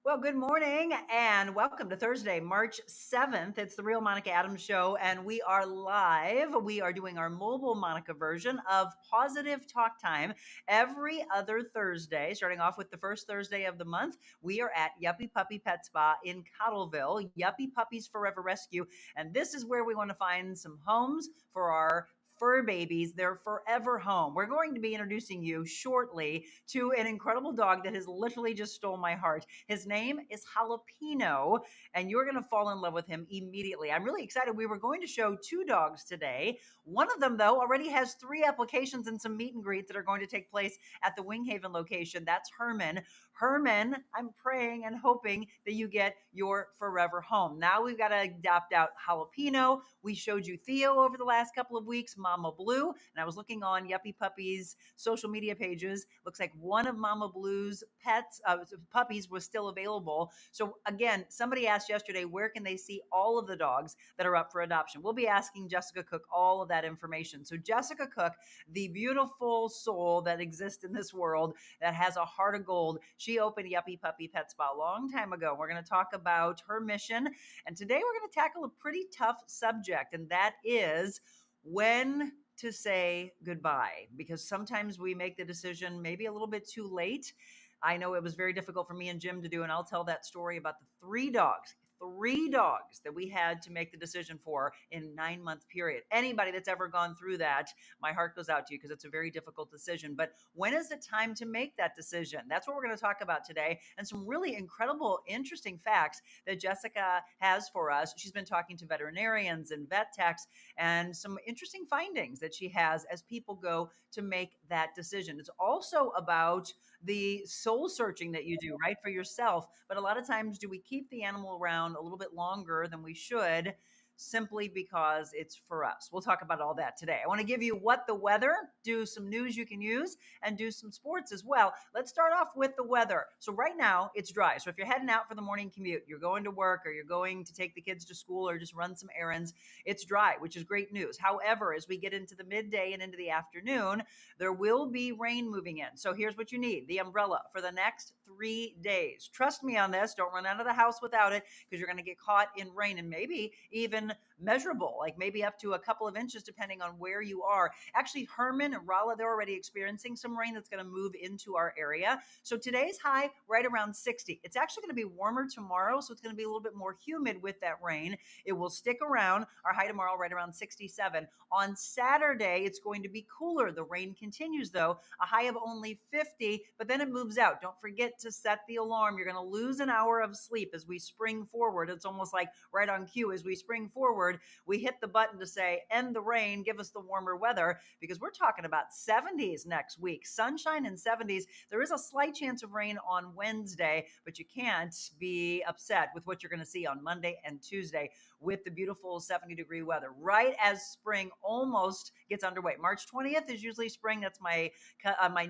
Well, good morning and welcome to Thursday, March 7th. It's the Real Monica Adams Show, and we are live. We are doing our mobile Monica version of Pawsitive Talk Time every other Thursday, starting off with the first Thursday of the month. We are at Yuppy Puppy Pet Spa in Cottleville, Yuppy Puppies Forever Rescue. And this is where we want to find some homes for our fur babies, their forever home. We're going to be introducing you shortly to an incredible dog that has literally just stole my heart. His name is Jalopeno, and you're going to fall in love with him immediately. I'm really excited. We were going to show two dogs today. One of them, though, already has 3 applications and some meet and greets that are going to take place at the Winghaven location. That's Herman. Herman, I'm praying and hoping that you get your forever home. Now we've got to adopt out Jalopeno. We showed you Theo over the last couple of weeks, Mama Blue, and I was looking on Yuppy Puppy's social media pages. Looks like one of Mama Blue's puppies was still available. So again, somebody asked yesterday, where can they see all of the dogs that are up for adoption? We'll be asking Jessica Cooke all of that information. So Jessica Cooke, the beautiful soul that exists in this world that has a heart of gold, she opened Yuppy Puppy Pet Spa a long time ago. We're going to talk about her mission. And today we're going to tackle a pretty tough subject, and that is when to say goodbye, because sometimes we make the decision maybe a little bit too late. I know it was very difficult for me and Jim to do, and I'll tell that story about the 3 dogs that we had to make the decision for in 9-month period. Anybody that's ever gone through that, my heart goes out to you because it's a very difficult decision. But when is the time to make that decision? That's what we're going to talk about today, and some really incredible, interesting facts that Jessica has for us. She's been talking to veterinarians and vet techs, and some interesting findings that she has as people go to make that decision. It's also about the soul searching that you do, right, for yourself. But a lot of times, do we keep the animal around a little bit longer than we should simply because it's for us? We'll talk about all that today. I want to give you what the weather, do some news you can use, and do some sports as well. Let's start off with the weather. So right now it's dry. So if you're heading out for the morning commute, you're going to work or you're going to take the kids to school or just run some errands, it's dry, which is great news. However, as we get into the midday and into the afternoon, there will be rain moving in. So here's what you need: the umbrella for the next 3 days. Trust me on this. Don't run out of the house without it, because you're going to get caught in rain, and maybe even measurable, like maybe up to a couple of inches, depending on where you are. Actually, Herman and Rolla, they're already experiencing some rain that's going to move into our area. So today's high right around 60. It's actually going to be warmer tomorrow, so it's going to be a little bit more humid with that rain. It will stick around. Our high tomorrow right around 67. On Saturday, it's going to be cooler. The rain continues, though, a high of only 50, but then it moves out. Don't forget to set the alarm. You're going to lose an hour of sleep as we spring forward. It's almost like right on cue. As we spring forward, we hit the button to say, end the rain, give us the warmer weather, because we're talking about 70s next week. Sunshine and 70s. There is a slight chance of rain on Wednesday, but you can't be upset with what you're going to see on Monday and Tuesday with the beautiful 70-degree weather, right as spring almost gets underway. March 20th is usually spring. That's my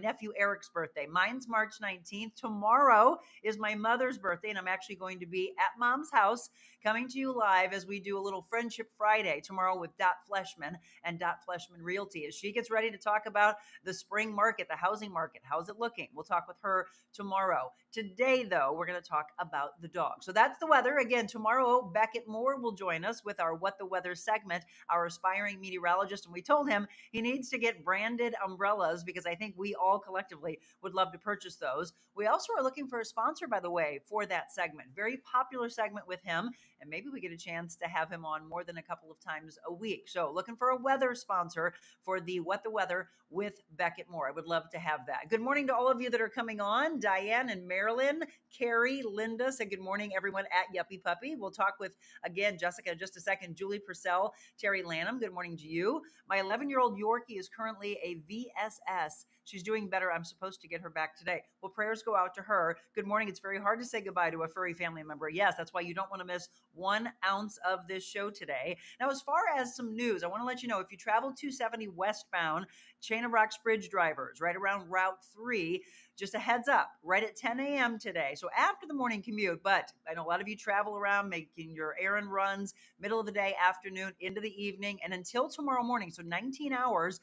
nephew Eric's birthday. Mine's March 19th. Tomorrow is my mother's birthday, and I'm actually going to be at Mom's house coming to you live as we do a little Friendship Friday tomorrow with Dot Fleshman and Dot Fleshman Realty, as she gets ready to talk about the spring market, the housing market. How's it looking? We'll talk with her tomorrow. Today, though, we're going to talk about the dog. So that's the weather. Again, tomorrow, Beckett Moore will join us with our What the Weather segment, our aspiring meteorologist. And we told him he needs to get branded umbrellas, because I think we all collectively would love to purchase those. We also are looking for a sponsor, by the way, for that segment. Very popular segment with him. And maybe we get a chance to have him on more than a couple of times a week. So looking for a weather sponsor for the What the Weather with Beckett Moore. I would love to have that. Good morning to all of you that are coming on. Diane and Marilyn, Carrie, Linda, say good morning, everyone at Yuppy Puppy. We'll talk with, again, Jessica in just a second. Julie Purcell, Terry Lanham, good morning to you. My 11-year-old Yorkie is currently a VSS. She's doing better. I'm supposed to get her back today. Well, prayers go out to her. Good morning. It's very hard to say goodbye to a furry family member. Yes, that's why you don't want to miss 1 ounce of this show today. Now, as far as some news, I want to let you know, if you travel 270 westbound, Chain of Rocks Bridge drivers, right around Route 3, just a heads up, right at 10 a.m. today. So after the morning commute, but I know a lot of you travel around making your errand runs, middle of the day, afternoon, into the evening, and until tomorrow morning. So 19 hours,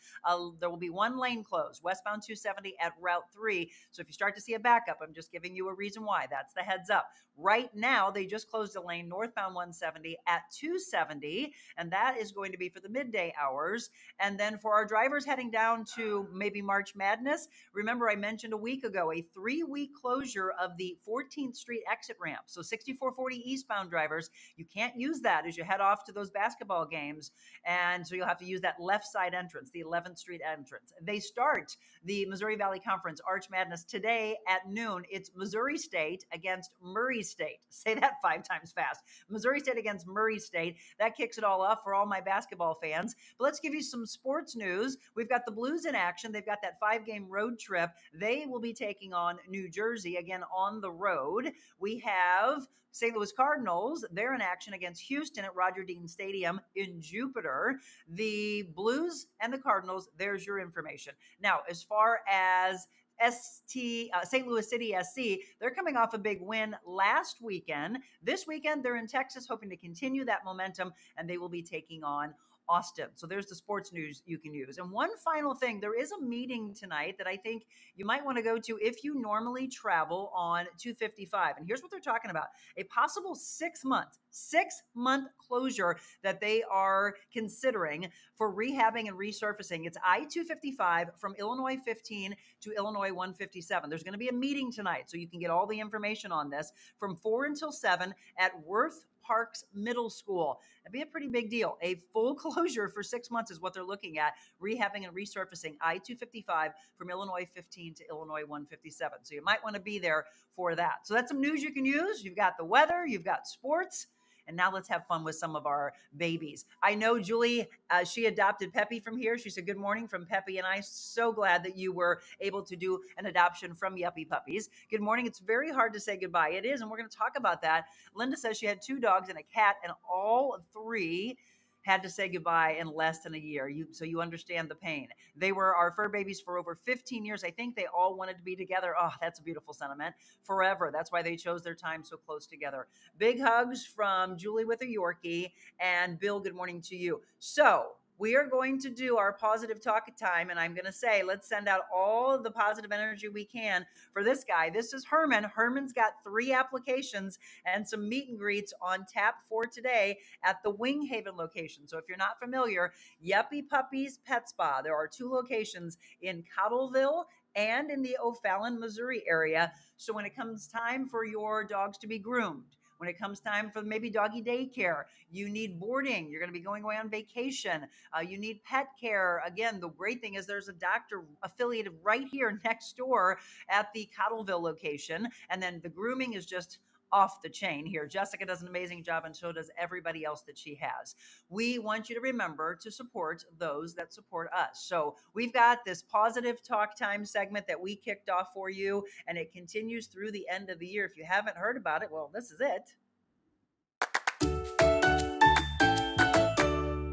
there will be one lane closed, westbound 270 at Route 3. So if you start to see a backup, I'm just giving you a reason why. That's the heads up. Right now, they just closed a lane northbound 170 at 270, and that is going to be for the midday hours. And then for our drivers heading down to maybe March Madness, remember I mentioned a week ago a 3-week closure of the 14th Street exit ramp. So 6440 eastbound drivers, you can't use that as you head off to those basketball games. And so you'll have to use that left side entrance, the 11th Street entrance. They start the Missouri Valley Conference Arch Madness today at noon. It's Missouri State against Murray State. Say that 5 times fast. Missouri State against Murray State. That kicks it all off for all my basketball fans. But let's give you some sports news. We've got the Blues in action. They've got that 5-game road trip. They will be taking on New Jersey again on the road. We have St. Louis Cardinals, they're in action against Houston at Roger Dean Stadium in Jupiter. The Blues and the Cardinals, there's your information. Now, as far as St. Louis City SC, they're coming off a big win last weekend. This weekend, they're in Texas, hoping to continue that momentum, and they will be taking on Austin. So there's the sports news you can use. And one final thing, there is a meeting tonight that I think you might want to go to if you normally travel on 255. And here's what they're talking about. A possible 6-month closure that they are considering for rehabbing and resurfacing. It's I-255 from Illinois 15 to Illinois 157. There's going to be a meeting tonight, so you can get all the information on this from 4 until 7 at Worth Parks Middle School. That'd be a pretty big deal. A full closure for 6 months is what they're looking at, rehabbing and resurfacing I-255 from Illinois 15 to Illinois 157. So you might want to be there for that. So that's some news you can use. You've got the weather, you've got sports, and now let's have fun with some of our babies. I know Julie, she adopted Peppy from here. She said, good morning from Peppy and I. So glad that you were able to do an adoption from Yuppy Puppies. Good morning. It's very hard to say goodbye. It is, and we're going to talk about that. Linda says she had 2 dogs and a cat, and all 3 had to say goodbye in less than a year. So you understand the pain. They were our fur babies for over 15 years. I think they all wanted to be together. Oh, that's a beautiful sentiment. Forever. That's why they chose their time so close together. Big hugs from Julie with a Yorkie, and Bill, good morning to you. So we are going to do our positive talk time, and I'm going to say, let's send out all of the positive energy we can for this guy. This is Herman. Herman's got 3 applications and some meet and greets on tap for today at the Wing Haven location. So if you're not familiar, Yuppy Puppies Pet Spa. There are 2 locations in Cottleville and in the O'Fallon, Missouri area. So when it comes time for your dogs to be groomed, when it comes time for maybe doggy daycare, you need boarding, you're going to be going away on vacation, you need pet care. Again, the great thing is there's a doctor affiliated right here next door at the Cottleville location. And then the grooming is just off the chain here. Jessica does an amazing job, and so does everybody else that she has. We want you to remember to support those that support us. So we've got this positive talk time segment that we kicked off for you, and it continues through the end of the year. If you haven't heard about it, well, this is it.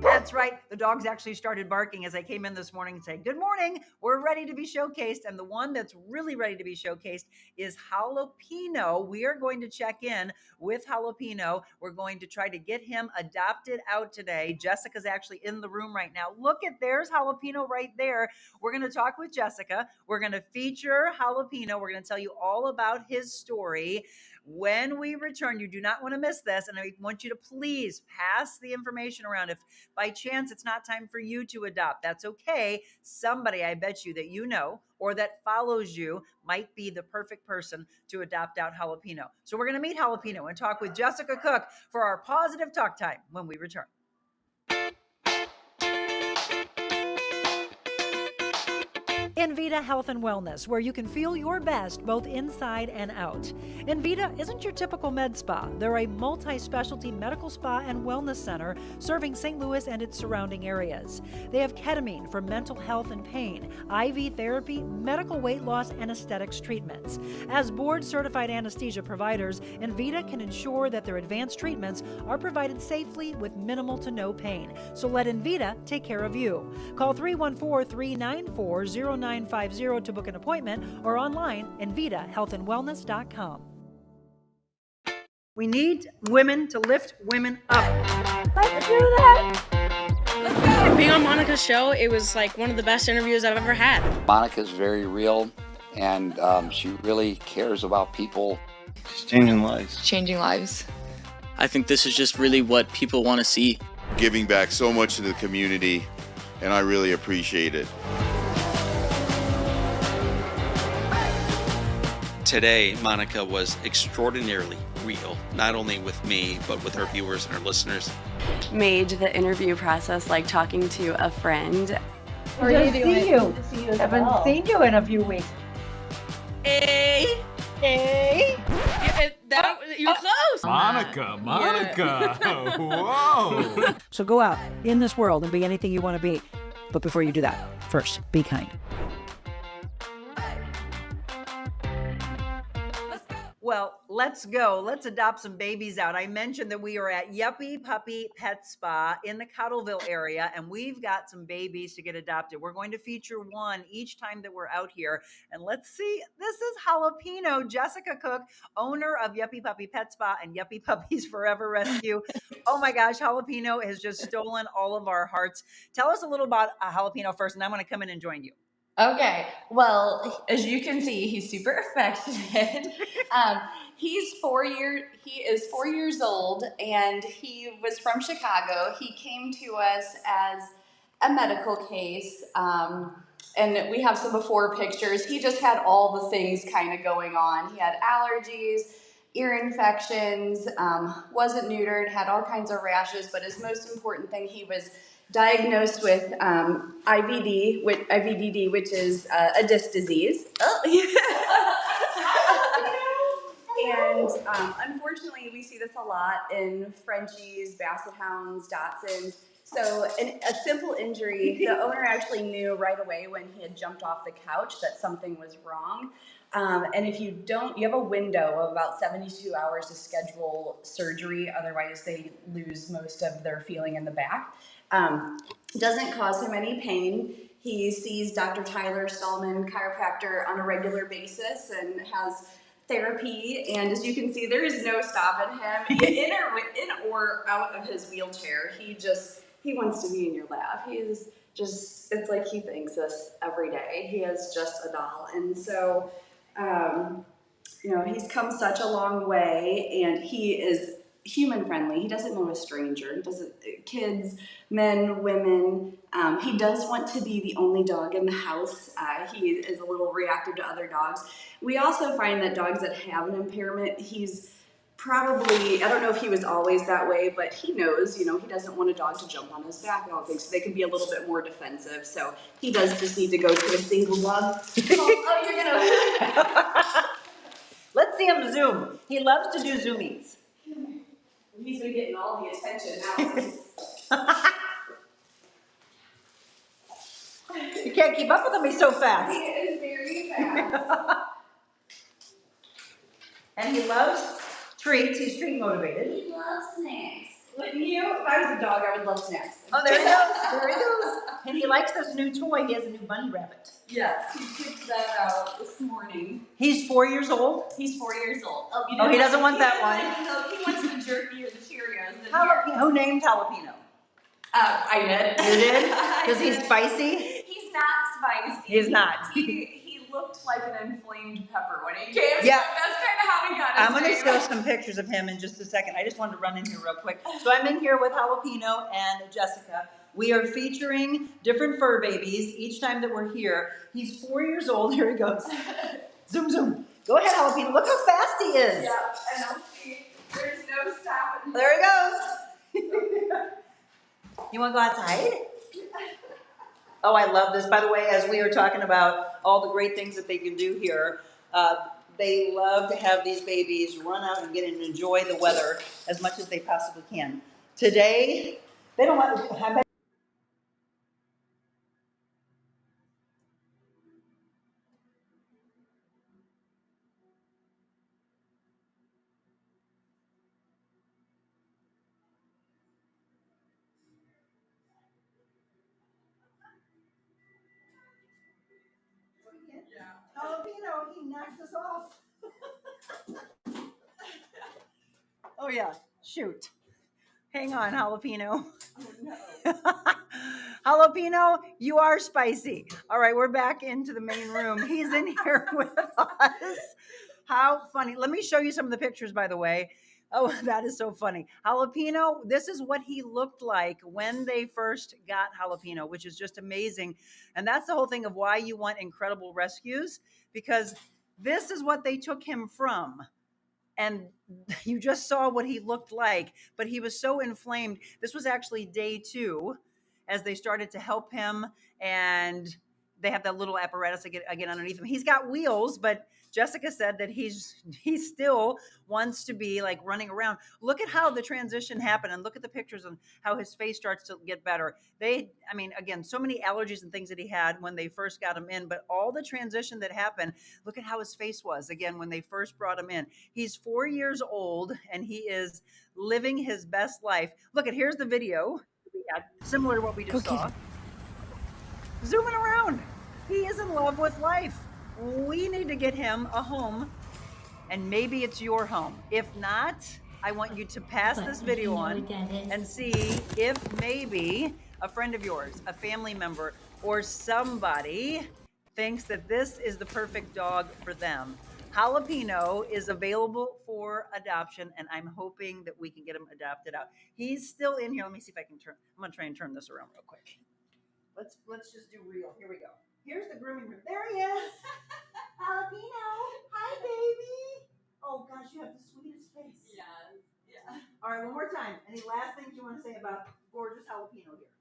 That's right. The dogs actually started barking as I came in this morning and said, good morning. We're ready to be showcased. And the one that's really ready to be showcased is Jalopeno. We are going to check in with Jalopeno. We're going to try to get him adopted out today. Jessica's actually in the room right now. Look at, there's Jalopeno right there. We're going to talk with Jessica. We're going to feature Jalopeno. We're going to tell you all about his story. When we return, you do not want to miss this. And I want you to please pass the information around. If by chance it's not time for you to adopt, that's okay. Somebody, I bet you, that you know or that follows you might be the perfect person to adopt out Jalopeno. So we're going to meet Jalopeno and talk with Jessica Cooke for our positive talk time when we return. Envita Health and Wellness, where you can feel your best both inside and out. Envita isn't your typical med spa. They're a multi-specialty medical spa and wellness center serving St. Louis and its surrounding areas. They have ketamine for mental health and pain, IV therapy, medical weight loss, and aesthetics treatments. As board-certified anesthesia providers, Envita can ensure that their advanced treatments are provided safely with minimal to no pain. So let Envita take care of you. Call 314-394-09 6950 to book an appointment or online invitahealthandwellness.com. We need women to lift women up. Let's do that. Being on Monica's show, it was like one of the best interviews I've ever had. Monica's very real, and she really cares about people. She's changing lives. Changing lives. I think this is just really what people want to see. Giving back so much to the community, and I really appreciate it. Today, Monica was extraordinarily real, not only with me, but with her viewers and her listeners. Made the interview process like talking to a friend. How are you doing? Good to see you. Haven't seen you in a few weeks. Hey! You're close! Monica! Whoa! So go out in this world and be anything you want to be. But before you do that, first, be kind. Well, let's go. Let's adopt some babies out. I mentioned that we are at Yuppy Puppy Pet Spa in the Cottleville area, and we've got some babies to get adopted. We're going to feature one each time that we're out here. And let's see, this is Jalopeno, Jessica Cooke, owner of Yuppy Puppy Pet Spa and Yuppy Puppies Forever Rescue. Oh my gosh, Jalopeno has just stolen all of our hearts. Tell us a little about Jalopeno first, and I'm going to come in and join you. Okay, well, as you can see, he's super affectionate. He is 4 years old, and he was from Chicago. He came to us as a medical case, and we have some before pictures. He just had all the things kind of going on. He had allergies, ear infections, wasn't neutered, had all kinds of rashes, but his most important thing, he was diagnosed with IVD, which is a disc disease. And unfortunately, we see this a lot in Frenchies, Basset Hounds, Dachshunds. So a simple injury, the owner actually knew right away when he had jumped off the couch that something was wrong. And if you have a window of about 72 hours to schedule surgery, otherwise they lose most of their feeling in the back. Doesn't cause him any pain. He sees Dr. Tyler Stallman, chiropractor, on a regular basis and has therapy. And as you can see, there is no stopping him. In or out of his wheelchair, he wants to be in your lap. It's like he thinks this every day. He is just a doll. And so, he's come such a long way, and he is human friendly. He doesn't know a stranger. Kids, men, women. He does want to be the only dog in the house. He is a little reactive to other dogs. We also find that dogs that have an impairment, he's probably, I don't know if he was always that way, but he knows, he doesn't want a dog to jump on his back. I don't think so. They can be a little bit more defensive. So he does just need to go to a single dog. You're gonna. Let's see him zoom. He loves to do zoomies. He's been getting all the attention now. You can't keep up with him. He's so fast. He is very fast. And he loves treats. He's treat motivated. He loves snacks. Wouldn't you? If I was a dog, I would love snacks. Oh, there he goes. There he goes. And he likes this new toy. He has a new bunny rabbit. Yes, he picked that out this morning. He's 4 years old? He's 4 years old. He doesn't want that one. He wants the jerky or the Cheerios. Who named Jalopeno? I did. You did? Because he's spicy? He's not spicy. He's not. He looked like an inflamed pepper when he came. Yeah. So that's kind of how he got his I'm going to name. show some pictures of him in just a second. I just wanted to run in here real quick. So I'm in here with Jalopeno and Jessica. We are featuring different fur babies each time that we're here. He's 4 years old. Here he goes. Zoom, zoom. Go ahead, Jalopeno. Look how fast he is. Yeah, and I'll see. There's no stopping. There he goes. You want to go outside? Oh, I love this. By the way, as we are talking about all the great things that they can do here, they love to have these babies run out and get and enjoy the weather as much as they possibly can. Today, they don't want. Jalopeno, he knocked us off. Oh, yeah. Shoot. Hang on, Jalopeno. Oh, no. Jalopeno, you are spicy. All right, we're back into the main room. He's in here with us. How funny. Let me show you some of the pictures, by the way. Oh, that is so funny. Jalopeno, this is what he looked like when they first got Jalopeno, which is just amazing. And that's the whole thing of why you want incredible rescues, because this is what they took him from. And you just saw what he looked like, but he was so inflamed. This was actually day 2 as they started to help him, and they have that little apparatus again underneath him. He's got wheels, but Jessica said that he still wants to be like running around. Look at how the transition happened, and look at the pictures and how his face starts to get better. Again, so many allergies and things that he had when they first got him in, but all the transition that happened, look at how his face was again when they first brought him in. He's 4 years old and he is living his best life. Look at, here's the video we had, similar to what we just saw. Zooming around. He is in love with life. We need to get him a home, and maybe it's your home. If not, I want you to pass this video on and see if maybe a friend of yours, a family member, or somebody thinks that this is the perfect dog for them. Jalopeno is available for adoption, and I'm hoping that we can get him adopted out. He's still in here. Let me see if I can I'm going to try and turn this around real quick. Let's just do real. Here we go. Here's the grooming room. There he is. Jalopeno. Hi, baby. Oh, gosh, you have the sweetest face. Yeah. All right, one more time. Any last things you want to say about gorgeous Jalopeno here?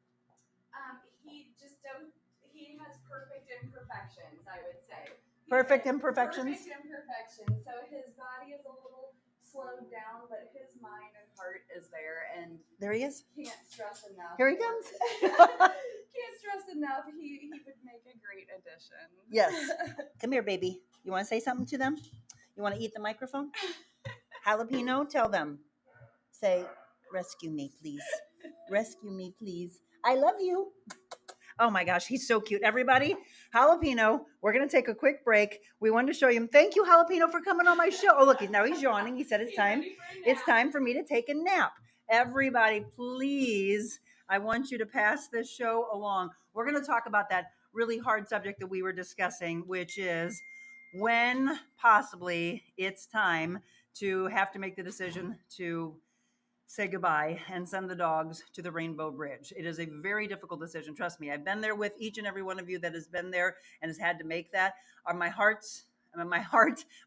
He has perfect imperfections, I would say. Perfect imperfections? Perfect imperfections. So his body is a little slowed down, but his mind and heart is there, and there he is. Can't stress enough. Here he comes. Can't stress enough. He would make a great addition. Yes. Come here, baby. You want to say something to them? You want to eat the microphone? Jalopeno, tell them. Say, rescue me, please. Rescue me, please. I love you. Oh my gosh, he's so cute. Everybody, Jalopeno, we're going to take a quick break. We wanted to show you him. Thank you, Jalopeno, for coming on my show. Oh, look, now he's yawning. He said it's time. It's time for me to take a nap. Everybody, please, I want you to pass this show along. We're going to talk about that really hard subject that we were discussing, which is when possibly it's time to have to make the decision to say goodbye and send the dogs to the Rainbow Bridge. It is a very difficult decision. Trust me, I've been there with each and every one of you that has been there and has had to make that. My heart,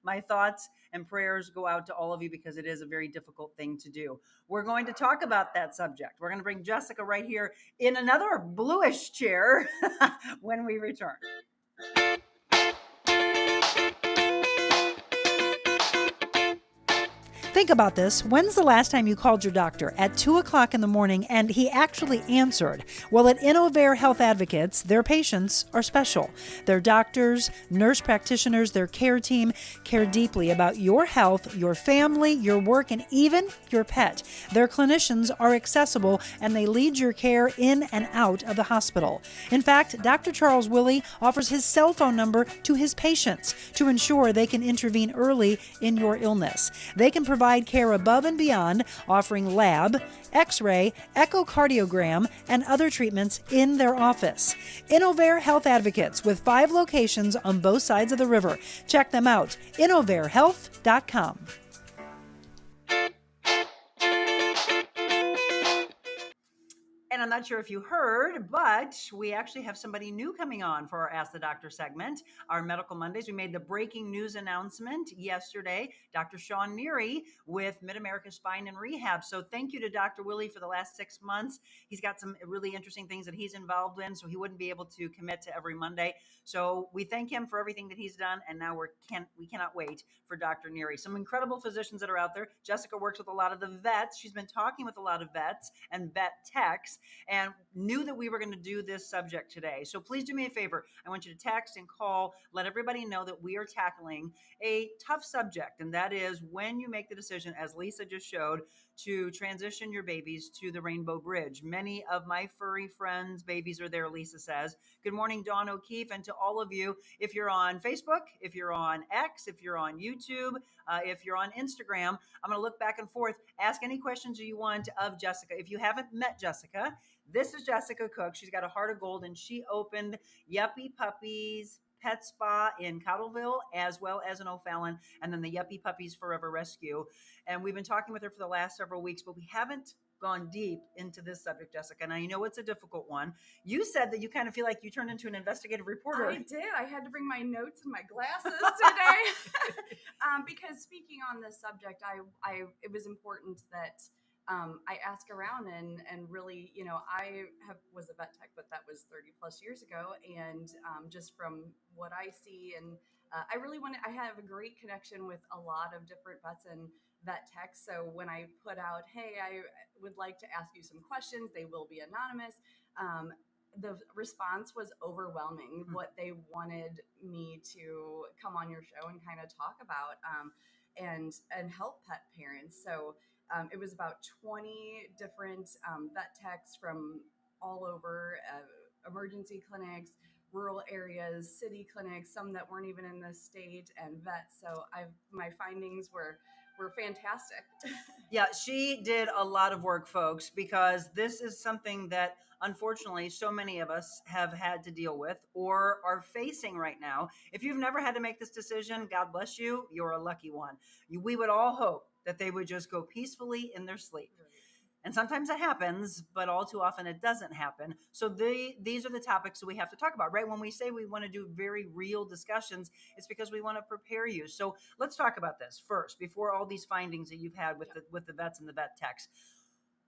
my thoughts and prayers go out to all of you because it is a very difficult thing to do. We're going to talk about that subject. We're going to bring Jessica right here in another bluish chair when we return. Think about this. When's the last time you called your doctor at 2 o'clock in the morning and he actually answered? Well, at Innovair Health Advocates, their patients are special. Their doctors, nurse practitioners, their care team care deeply about your health, your family, your work, and even your pet. Their clinicians are accessible and they lead your care in and out of the hospital. In fact, Dr. Charles Willie offers his cell phone number to his patients to ensure they can intervene early in your illness. They can provide care above and beyond, offering lab, x-ray, echocardiogram, and other treatments in their office. Innovair Health Advocates with 5 locations on both sides of the river. Check them out, innovairhealth.com. And I'm not sure if you heard, but we actually have somebody new coming on for our Ask the Doctor segment, our Medical Mondays. We made the breaking news announcement yesterday. Dr. Sean Neary with Mid-America Spine and Rehab. So thank you to Dr. Willie for the last 6 months. He's got some really interesting things that he's involved in, so he wouldn't be able to commit to every Monday. So we thank him for everything that he's done, and now we cannot wait for Dr. Neary. Some incredible physicians that are out there. Jessica works with a lot of the vets. She's been talking with a lot of vets and vet techs, and knew that we were going to do this subject today. So please do me a favor. I want you to text and call, let everybody know that we are tackling a tough subject, and that is when you make the decision, as Lisa just showed, to transition your babies to the Rainbow Bridge. Many of my furry friends' babies are there, Lisa says. Good morning, Dawn O'Keefe, and to all of you, if you're on Facebook, if you're on X, if you're on YouTube, if you're on Instagram, I'm going to look back and forth, ask any questions you want of Jessica. If you haven't met Jessica, this is Jessica Cooke. She's got a heart of gold, and she opened Yuppy Puppies Pet Spa in Cottleville, as well as in O'Fallon, and then the Yuppy Puppies Forever Rescue. And we've been talking with her for the last several weeks, but we haven't gone deep into this subject, Jessica. And I know it's a difficult one. You said that you kind of feel like you turned into an investigative reporter. I did. I had to bring my notes and my glasses today because speaking on this subject, it was important that I ask around and really, I was a vet tech, but that was 30 plus years ago. And just from what I see, and I have a great connection with a lot of different vets and vet techs. So when I put out, hey, I would like to ask you some questions, they will be anonymous. The response was overwhelming. What they wanted me to come on your show and kind of talk about and help pet parents. So it was about 20 different vet techs from all over, emergency clinics, rural areas, city clinics, some that weren't even in the state, and vets. So my findings were fantastic. Yeah, she did a lot of work, folks, because this is something that unfortunately so many of us have had to deal with or are facing right now. If you've never had to make this decision, God bless you, you're a lucky one. We would all hope that they would just go peacefully in their sleep. And sometimes it happens, but all too often it doesn't happen. So these are the topics that we have to talk about, right? When we say we want to do very real discussions, it's because we want to prepare you. So let's talk about this first, before all these findings that you've had with the vets and the vet techs.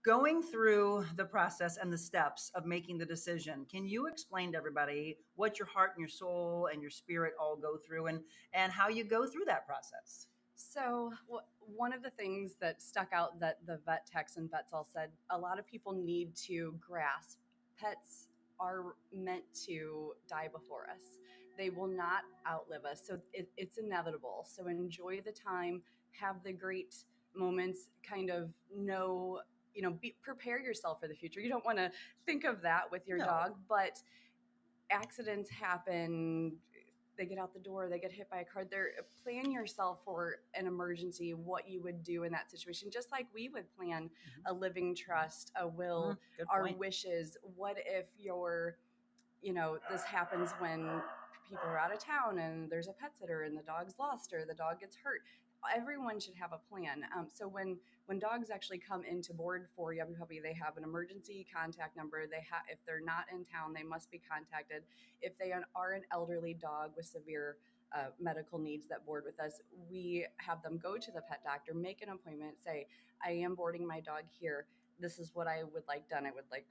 Going through the process and the steps of making the decision, can you explain to everybody what your heart and your soul and your spirit all go through and how you go through that process? So one of the things that stuck out that the vet techs and vets all said, a lot of people need to grasp pets are meant to die before us. They will not outlive us. So it's inevitable. So enjoy the time, have the great moments, kind of prepare yourself for the future. You don't want to think of that with your dog, but accidents happen. They get out the door, they get hit by a car. Plan yourself for an emergency, what you would do in that situation, just like we would plan a living trust, a will, our wishes. What if this happens when people are out of town and there's a pet sitter and the dog's lost or the dog gets hurt? Everyone should have a plan. So when dogs actually come into board for Yuppy Puppy, they have an emergency contact number. If they're not in town, they must be contacted. If they are an elderly dog with severe medical needs that board with us, we have them go to the pet doctor, make an appointment, say, I am boarding my dog here. This is what I would like done. I would like,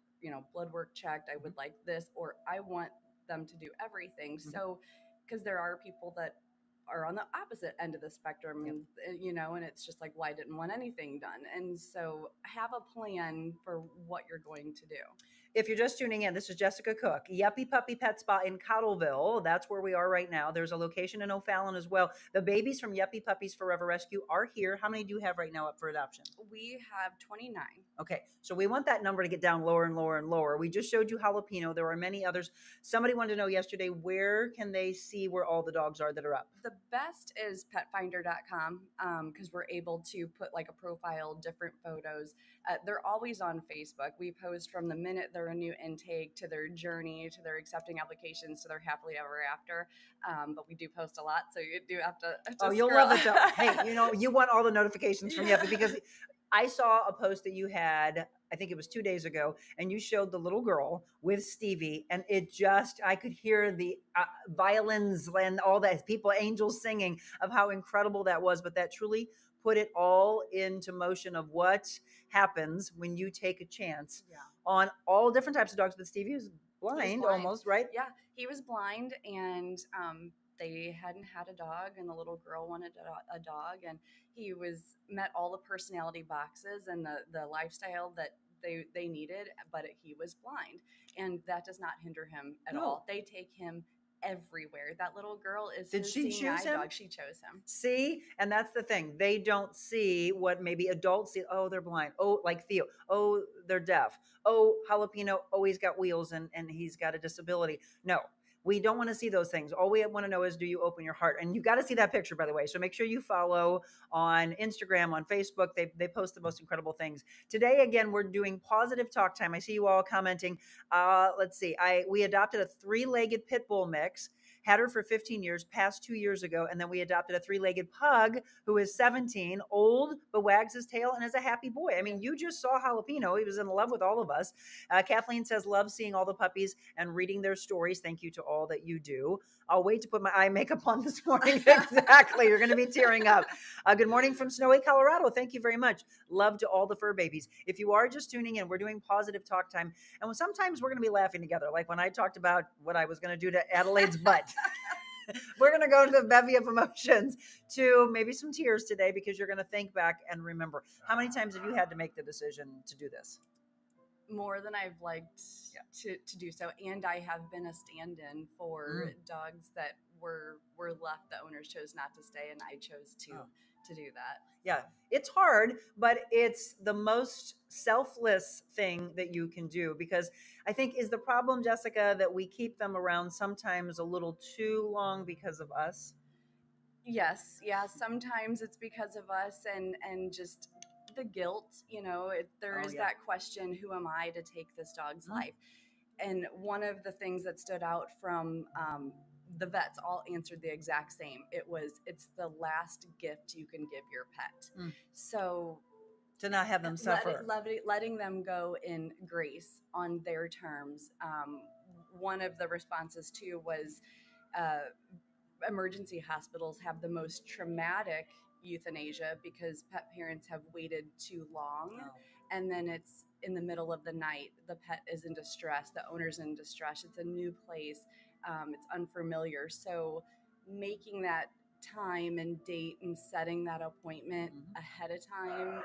blood work checked. I would like this, or I want them to do everything. So, because there are people that are on the opposite end of the spectrum, and it's just like, well, I didn't want anything done. And so have a plan for what you're going to do. If you're just tuning in, this is Jessica Cooke, Yuppy Puppy Pet Spa in Cottleville. That's where we are right now. There's a location in O'Fallon as well. The babies from Yuppy Puppies Forever Rescue are here. How many do you have right now up for adoption? We have 29. Okay, so we want that number to get down lower and lower and lower. We just showed you Jalopeno. There are many others. Somebody wanted to know yesterday, where can they see where all the dogs are that are up? The best is petfinder.com because we're able to put like a profile, different photos. They're always on Facebook. We post from the minute they're a new intake to their journey, to their accepting applications, to their happily ever after. But we do post a lot, so you do have to oh, you'll love it though. Hey, you want all the notifications from Yuppy, because I saw a post that you had, I think it was 2 days ago, and you showed the little girl with Stevie, and I could hear the violins and all that, angels singing, of how incredible that was. But that truly put it all into motion of what happens when you take a chance on all different types of dogs. But Stevie was blind almost, right? Yeah, he was blind, and they hadn't had a dog, and the little girl wanted a dog, and he met all the personality boxes and the lifestyle that they needed, but he was blind, and that does not hinder him at No. all. They take him everywhere. That little girl is Did his she seeing eye choose him? dog. She chose him. See, and that's the thing. They don't see what maybe adults see. Oh, they're blind. Oh, like Theo. Oh, they're deaf. Oh, Jalopeno. Oh, he's got wheels and he's got a disability. No, we don't want to see those things. All we want to know is, do you open your heart? And you got to see that picture, by the way. So make sure you follow on Instagram, on Facebook. They post the most incredible things. Today, again, we're doing Pawsitive Talk Time. I see you all commenting. Let's see. We adopted a 3-legged pit bull mix. Had her for 15 years, passed 2 years ago, and then we adopted a 3-legged pug who is 17, old, but wags his tail and is a happy boy. I mean, you just saw Jalopeno. He was in love with all of us. Kathleen says, love seeing all the puppies and reading their stories. Thank you to all that you do. I'll wait to put my eye makeup on this morning. Exactly. You're going to be tearing up. Good morning from snowy Colorado. Thank you very much. Love to all the fur babies. If you are just tuning in, we're doing Pawsitive Talk Time. And sometimes we're going to be laughing together. Like when I talked about what I was going to do to Adelaide's butt. We're going to go to the bevy of emotions to maybe some tears today, because you're going to think back and remember. How many times have you had to make the decision to do this? More than I've liked to do so. And I have been a stand-in for dogs that were left. The owners chose not to stay, and I chose to do that. Yeah, it's hard, but it's the most selfless thing that you can do, because I think is the problem, Jessica, that we keep them around sometimes a little too long because of us. Yes. Yeah. Sometimes it's because of us and just the guilt, there is that question, who am I to take this dog's life? And one of the things that stood out from the vets all answered the exact same. It's the last gift you can give your pet. So to not have them suffer. Letting them go in grace on their terms. One of the responses too was emergency hospitals have the most traumatic euthanasia because pet parents have waited too long. And then it's in the middle of the night. The pet is in distress. The owner's in distress. It's a new place. It's unfamiliar. So making that time and date and setting that appointment ahead of time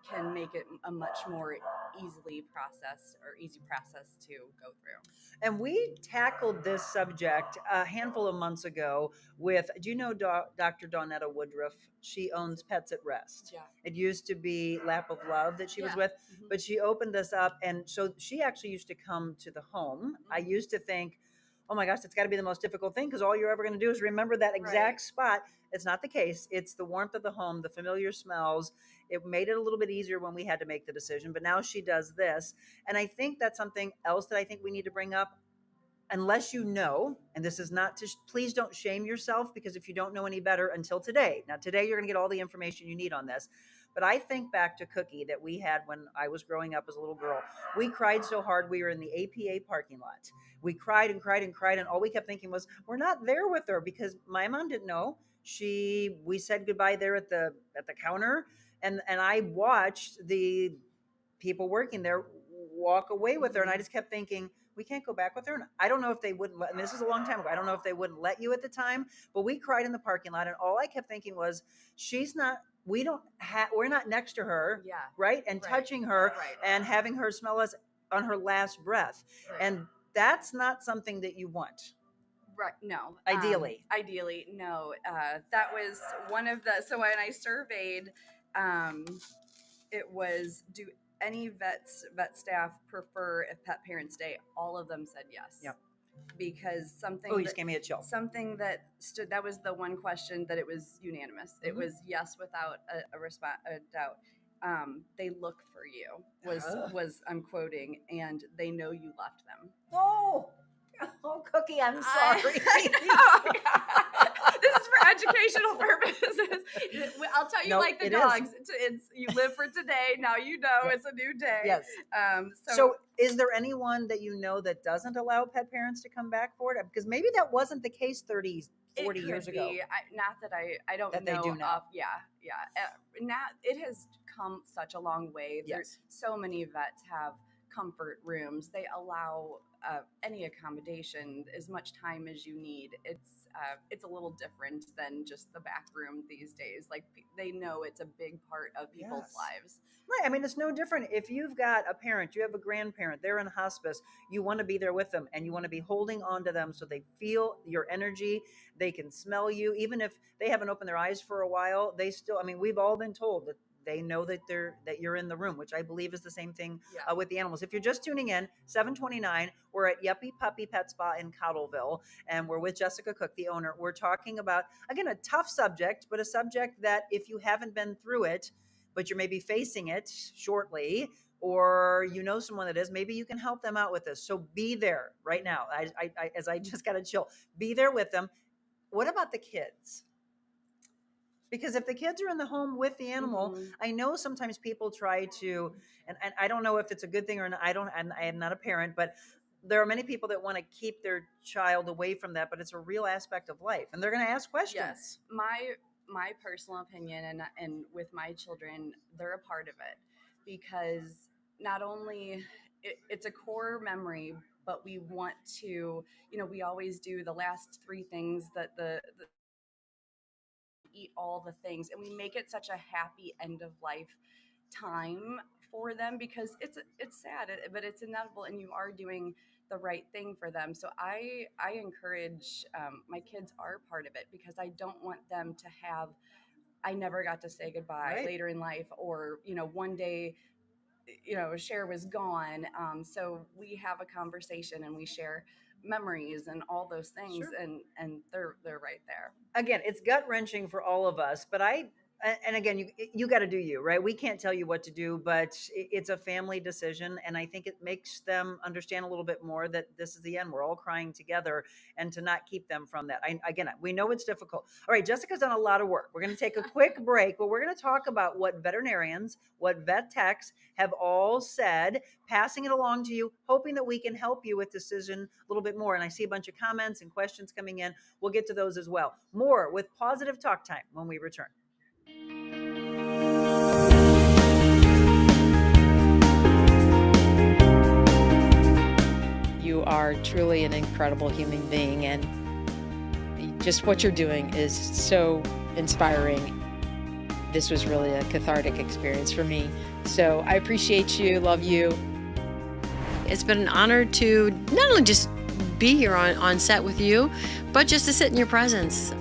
can make it a much more easy process to go through. And we tackled this subject a handful of months ago with, do you know Dr. Dawnetta Woodruff? She owns Pets at Rest. Yeah. It used to be Lap of Love that she was with, but she opened this up. And so she actually used to come to the home. I used to think, oh my gosh, that's got to be the most difficult thing, because all you're ever going to do is remember that exact spot. It's not the case. It's the warmth of the home, the familiar smells. It made it a little bit easier when we had to make the decision, but now she does this. And I think that's something else that I think we need to bring up. Unless you know, and this is not to, please don't shame yourself, because if you don't know any better until today, now today you're going to get all the information you need on this. But I think back to Cookie that we had when I was growing up as a little girl. We cried so hard. We were in the APA parking lot. We cried and cried and cried. And all we kept thinking was, we're not there with her, because my mom didn't know. We said goodbye there at the counter. And I watched the people working there walk away with her. And I just kept thinking, we can't go back with her. And I don't know if they wouldn't let, I mean, this is a long time ago. I don't know if they wouldn't let you at the time, but we cried in the parking lot. And all I kept thinking was, we're not next to her. Yeah. Right. And touching her and having her smell us on her last breath. Right. And that's not something that you want. Right. No. Ideally, no. That was one of the, so when I surveyed, it was, do any vet staff prefer if pet parents stay? All of them said yes. Yep. Because something. Oh, you just gave me a chill. Something that stood. That was the one question that it was unanimous. It was yes without a doubt. They look for you. Was I'm quoting, and they know you left them. Oh, Cookie, I'm sorry. This is for educational purposes. I'll tell you, like the dogs, it's you live for today. Now you know it's a new day. Yes. So is there anyone that you know that doesn't allow pet parents to come back for it? Because maybe that wasn't the case 30, 40 years ago. Not that I don't that know. They do now. Yeah. Now it has come such a long way. Yes. There's so many vets have comfort rooms. They allow any accommodation, as much time as you need. It's a little different than just the back room these days. Like they know it's a big part of people's lives. Right. I mean, it's no different. If you've got a parent, you have a grandparent, they're in hospice, you want to be there with them and you want to be holding on to them so they feel your energy. They can smell you. Even if they haven't opened their eyes for a while, they still, I mean, we've all been told that they know that you're in the room, which I believe is the same thing with the animals. If you're just tuning in, 729, we're at Yuppy Puppy Pet Spa in Cottleville, and we're with Jessica Cooke, the owner. We're talking about, again, a tough subject, but a subject that if you haven't been through it, but you're maybe facing it shortly, or you know someone that is, maybe you can help them out with this. So be there right now. As I just got to chill, be there with them. What about the kids? Because if the kids are in the home with the animal, I know sometimes people try to, and I don't know if it's a good thing or not. I am not a parent, but there are many people that want to keep their child away from that, but it's a real aspect of life and they're going to ask questions. Yes. My personal opinion, and with my children, they're a part of it, because not only it's a core memory, but we want to, we always do the last three things that the eat all the things, and we make it such a happy end of life time for them, because it's sad, but it's inevitable, and you are doing the right thing for them. So I encourage, my kids are part of it, because I don't want them to have, I never got to say goodbye later in life, or one day Cher was gone. So we have a conversation and we share memories and all those things, and they're right there. Again, it's gut wrenching for all of us, but and again, you got to do you, right? We can't tell you what to do, but it's a family decision, and I think it makes them understand a little bit more that this is the end. We're all crying together, and to not keep them from that. Again, we know it's difficult. All right, Jessica's done a lot of work. We're going to take a quick break, but we're going to talk about what veterinarians, what vet techs have all said, passing it along to you, hoping that we can help you with decision a little bit more. And I see a bunch of comments and questions coming in. We'll get to those as well. More with Pawsitive Talk Time when we return. You are truly an incredible human being, and just what you're doing is so inspiring. This was really a cathartic experience for me. So I appreciate you, love you. It's been an honor to not only just be here on set with you, but just to sit in your presence.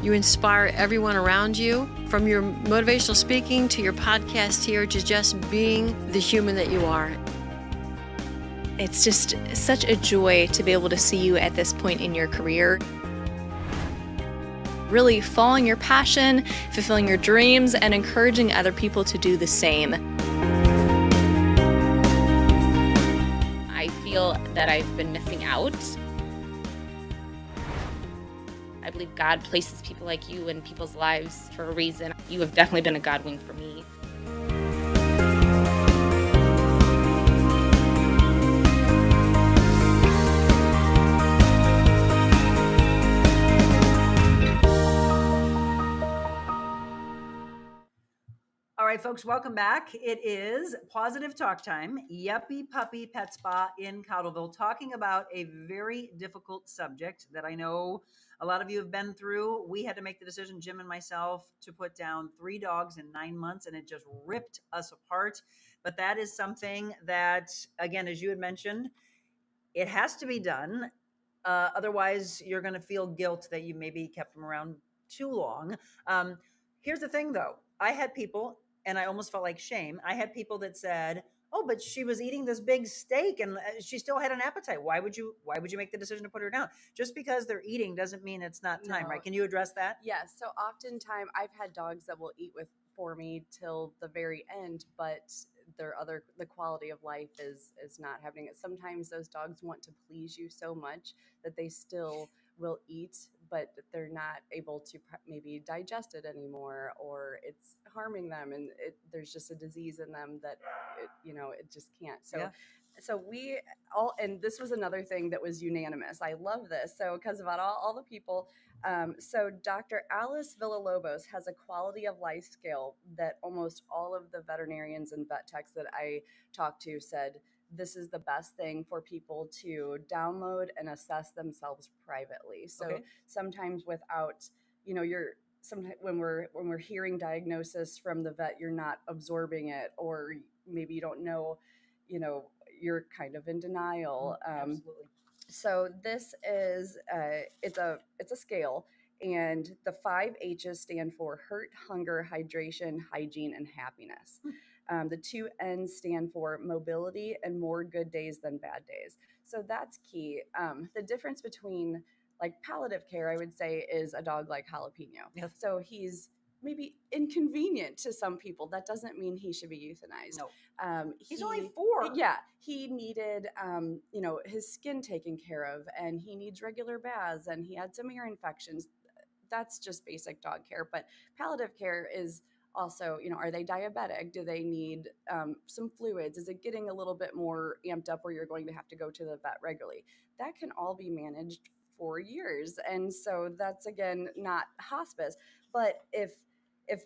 You inspire everyone around you, from your motivational speaking to your podcast here, to just being the human that you are. It's just such a joy to be able to see you at this point in your career. Really following your passion, fulfilling your dreams, and encouraging other people to do the same. I feel that I've been missing out. I believe God places people like you in people's lives for a reason. You have definitely been a God wink for me. All right, folks, welcome back. It is Pawsitive Talk Time, Yuppy Puppy Pet Spa in Cottleville, talking about a very difficult subject that I know a lot of you have been through. We had to make the decision, Jim and myself, to put down 3 dogs in 9 months, and it just ripped us apart. But that is something that, again, as you had mentioned, it has to be done. Otherwise, you're going to feel guilt that you maybe kept them around too long. Here's the thing, though. I had people, and I almost felt like shame. I had people that said, "Oh, but she was eating this big steak and she still had an appetite. Why would you make the decision to put her down? Just because they're eating doesn't mean it's not time," right? Can you address that? Yes. So oftentimes I've had dogs that will eat for me till the very end, but the quality of life is not happening. Sometimes those dogs want to please you so much that they still will eat, but they're not able to maybe digest it anymore, or it's harming them, and there's just a disease in them that it just can't. So So we all, and this was another thing that was unanimous. I love this. So because about all the people, so Dr. Alice Villalobos has a quality of life scale that almost all of the veterinarians and vet techs that I talked to said this is the best thing for people to download and assess themselves privately. So Okay. sometimes without, sometimes when we're hearing diagnosis from the vet, you're not absorbing it, or maybe you don't know, you're kind of in denial. Absolutely. So this is it's a scale, and the 5 H's stand for hurt, hunger, hydration, hygiene, and happiness. The 2 N's stand for mobility and more good days than bad days. So that's key. The difference between like palliative care, I would say, is a dog like Jalopeno. Yes. So he's maybe inconvenient to some people. That doesn't mean he should be euthanized. No. He's only 4. Yeah, he needed, his skin taken care of, and he needs regular baths, and he had some ear infections. That's just basic dog care. But palliative care is also, are they diabetic? Do they need some fluids? Is it getting a little bit more amped up where you're going to have to go to the vet regularly? That can all be managed for years. And so that's, again, not hospice. But if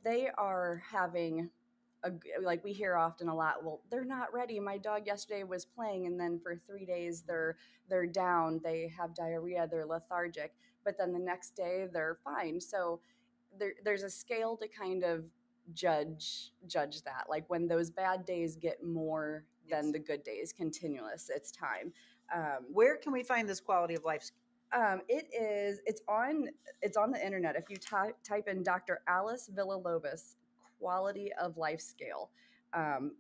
they are having like we hear often a lot, well, they're not ready. My dog yesterday was playing, and then for 3 days they're down, they have diarrhea, they're lethargic, but then the next day they're fine. So there's a scale to kind of judge that. Like when those bad days get more than the good days, continuous, it's time. Where can we find this quality of life? It's on the internet. If you type in Dr. Alice Villalobos quality of life scale,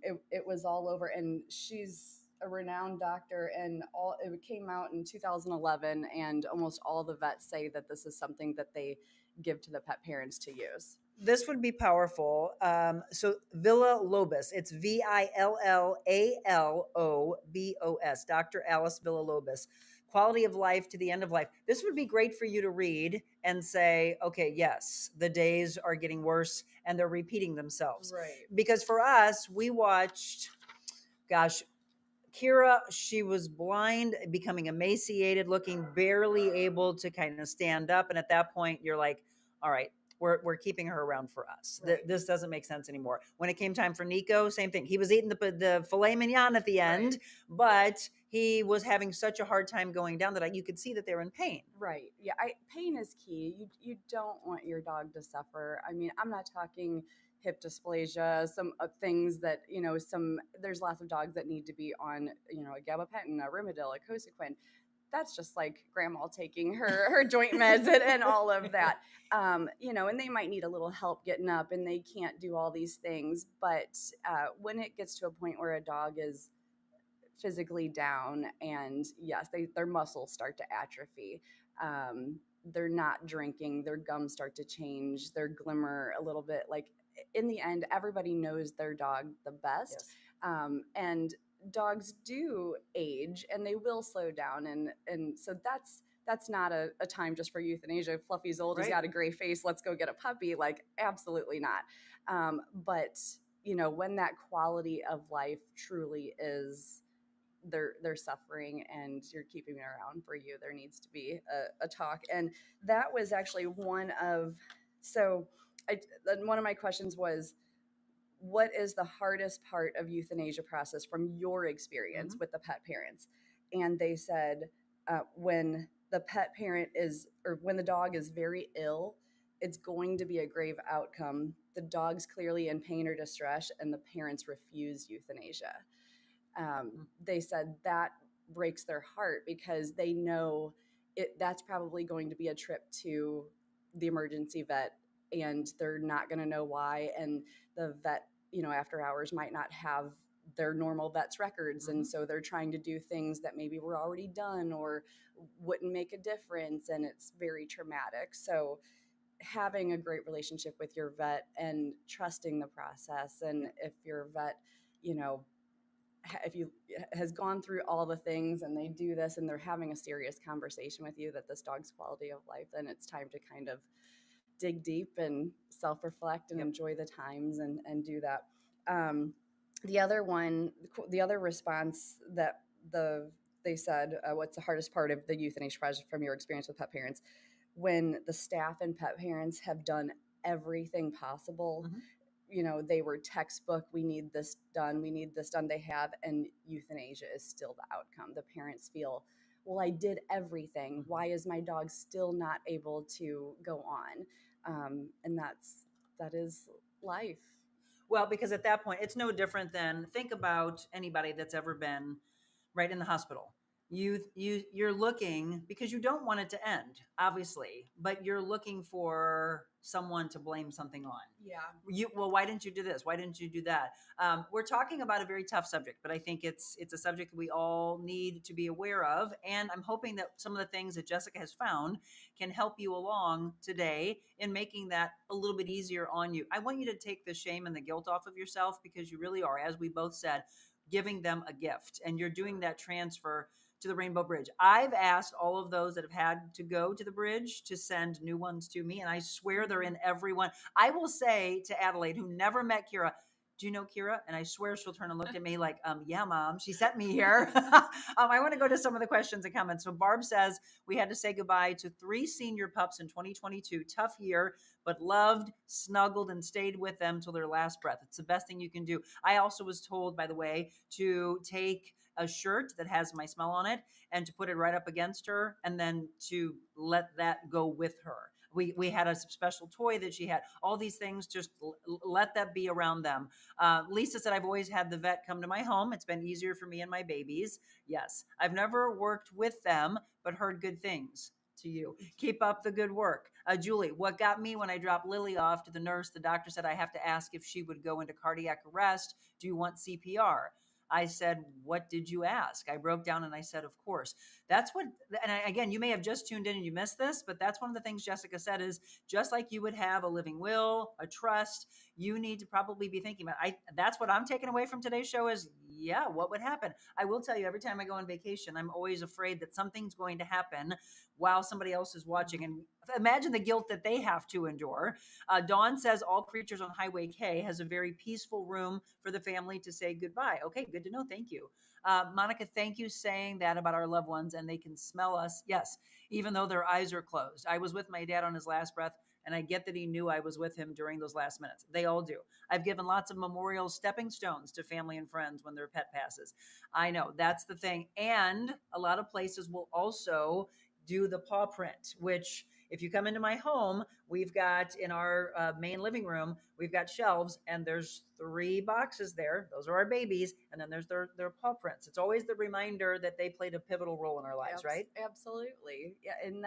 it was all over, and she's a renowned doctor, and it came out in 2011, and almost all the vets say that this is something that they give to the pet parents to use. This would be powerful. So Villalobos, it's Villalobos, Dr. Alice Villalobos. Quality of life to the end of life. This would be great for you to read and say, okay, yes, the days are getting worse and they're repeating themselves. Right. Because for us, we watched, Kira, she was blind, becoming emaciated, looking barely able to kind of stand up. And at that point, you're like, all right, we're keeping her around for us. Right. This doesn't make sense anymore. When it came time for Nico, same thing. He was eating the filet mignon at the end, but he was having such a hard time going down that you could see that they were in pain. Right. Yeah. Pain is key. You don't want your dog to suffer. I mean, I'm not talking hip dysplasia, some things that, there's lots of dogs that need to be on, a gabapentin, a Rimadyl, a Cosequin. That's just like grandma taking her joint meds and all of that. And they might need a little help getting up, and they can't do all these things. But when it gets to a point where a dog is physically down, and yes, their muscles start to atrophy, they're not drinking, their gums start to change, their glimmer a little bit. Like in the end, everybody knows their dog the best. Yes. And dogs do age, and they will slow down, and so that's not a time just for euthanasia. Fluffy's old, he's got a gray face, let's go get a puppy. Like, absolutely not. But when that quality of life truly is, they're suffering and you're keeping it around for you, there needs to be a talk. And that was actually one of my questions was, what is the hardest part of euthanasia process from your experience with the pet parents? And they said, when the pet parent when the dog is very ill, it's going to be a grave outcome. The dog's clearly in pain or distress, and the parents refuse euthanasia. They said that breaks their heart, because they know that's probably going to be a trip to the emergency vet, and they're not going to know why. And the vet, after hours might not have their normal vet's records. And so they're trying to do things that maybe were already done or wouldn't make a difference. And it's very traumatic. So having a great relationship with your vet and trusting the process. And if your vet, if you has gone through all the things and they do this and they're having a serious conversation with you that this dog's quality of life, then it's time to kind of dig deep and self-reflect and enjoy the times and do that. The other response that they said, what's the hardest part of the euthanasia project from your experience with pet parents? When the staff and pet parents have done everything possible, they were textbook, we need this done, they have, and euthanasia is still the outcome. The parents feel, well, I did everything. Why is my dog still not able to go on? And that is life. Well, because at that point, it's no different than, think about anybody that's ever been right in the hospital. You're looking, because you don't want it to end, obviously, but you're looking for someone to blame something on. Yeah. Well, why didn't you do this? Why didn't you do that? We're talking about a very tough subject, but I think it's a subject that we all need to be aware of. And I'm hoping that some of the things that Jessica has found can help you along today in making that a little bit easier on you. I want you to take the shame and the guilt off of yourself, because you really are, as we both said, giving them a gift, and you're doing that transfer to the Rainbow Bridge. I've asked all of those that have had to go to the bridge to send new ones to me, and I swear they're in every one. I will say to Adelaide, who never met Kira, do you know Kira? And I swear she'll turn and look at me like, yeah, Mom, she sent me here. I want to go to some of the questions and comments. So Barb says, we had to say goodbye to 3 senior pups in 2022. Tough year, but loved, snuggled, and stayed with them till their last breath. It's the best thing you can do. I also was told, by the way, to take a shirt that has my smell on it and to put it right up against her, and then to let that go with her. We had a special toy that she had. All these things, just let that be around them. Lisa said, I've always had the vet come to my home. It's been easier for me and my babies. Yes. I've never worked with them, but heard good things. To you. Keep up the good work. Julie, what got me when I dropped Lily off to the nurse, the doctor said I have to ask if she would go into cardiac arrest. Do you want CPR? I said, what did you ask? I broke down and I said, of course. That's what, and again, you may have just tuned in and you missed this, but that's one of the things Jessica said is, just like you would have a living will, a trust, you need to probably be thinking about, that's what I'm taking away from today's show is, yeah, what would happen? I will tell you, every time I go on vacation, I'm always afraid that something's going to happen while somebody else is watching. And imagine the guilt that they have to endure. Dawn says all creatures on Highway K has a very peaceful room for the family to say goodbye. Okay, good to know. Thank you. Monica, thank you saying that about our loved ones and they can smell us. Yes, even though their eyes are closed. I was with my dad on his last breath, and I get that he knew I was with him during those last minutes. They all do. I've given lots of memorial stepping stones to family and friends when their pet passes. I know, that's the thing. And a lot of places will also do the paw print, which if you come into my home, we've got in our main living room, we've got shelves and there's 3 boxes there. Those are our babies. And then there's their paw prints. It's always the reminder that they played a pivotal role in our lives, right? Absolutely. Yeah. And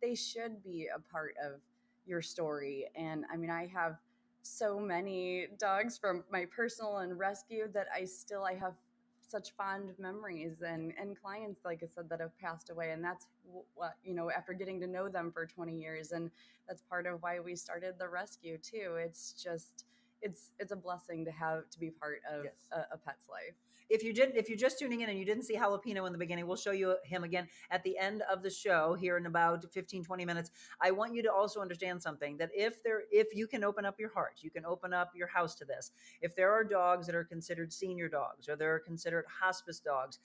they should be a part of your story. And I mean, I have so many dogs from my personal and rescue that I have such fond memories and clients, like I said, that have passed away. And that's what, after getting to know them for 20 years. And that's part of why we started the rescue too. It's just, it's a blessing to be part of a pet's life. If you're just tuning in and you didn't see Jalopeno in the beginning, we'll show you him again at the end of the show here in about 15-20 minutes. I want you to also understand something, that if you can open up your heart, you can open up your house to this. If there are dogs that are considered senior dogs or they're considered hospice dogs,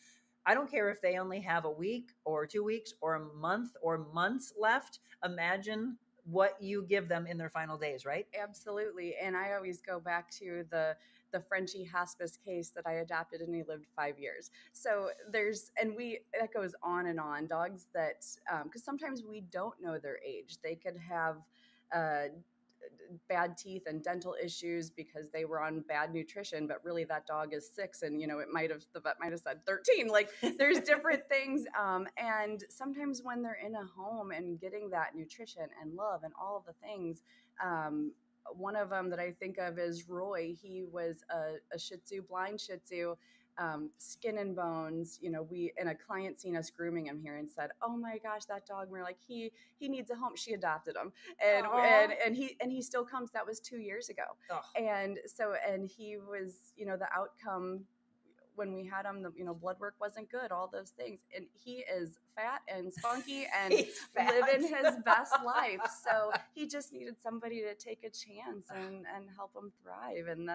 I don't care if they only have a week or 2 weeks or a month or months left. Imagine what you give them in their final days, right? Absolutely. And I always go back to the Frenchie hospice case that I adopted, and he lived 5 years. So that goes on and on. Dogs that, because sometimes we don't know their age. They could have bad teeth and dental issues because they were on bad nutrition, but really that dog is 6, and the vet might have said 13. Like there's different things, and sometimes when they're in a home and getting that nutrition and love and all of the things, one of them that I think of is Roy. He was a Shih Tzu, blind Shih Tzu, skin and bones. And a client seen us grooming him here and said, "Oh my gosh, that dog." We're like, he needs a home. She adopted him, and he still comes. That was 2 years ago, and he was, the outcome when we had him, the blood work wasn't good, all those things, and he is fat and spunky and living his best life. So he just needed somebody to take a chance and help him thrive, and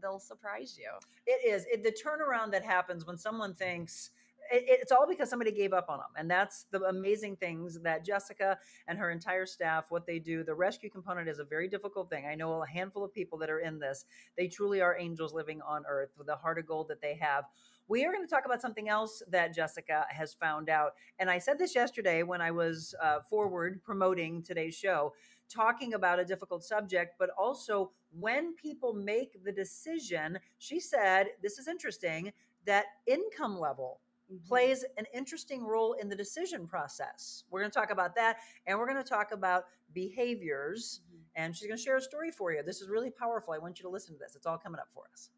they'll surprise you. It is the turnaround that happens when someone thinks. It's all because somebody gave up on them. And that's the amazing things that Jessica and her entire staff, what they do. The rescue component is a very difficult thing. I know a handful of people that are in this. They truly are angels living on earth with the heart of gold that they have. We are going to talk about something else that Jessica has found out. And I said this yesterday when I was forward promoting today's show, talking about a difficult subject, but also when people make the decision, she said, this is interesting, that income level plays an interesting role in the decision process. We're going to talk about that, and we're going to talk about behaviors, and she's going to share a story for you. This is really powerful. I want you to listen to this. It's all coming up for us.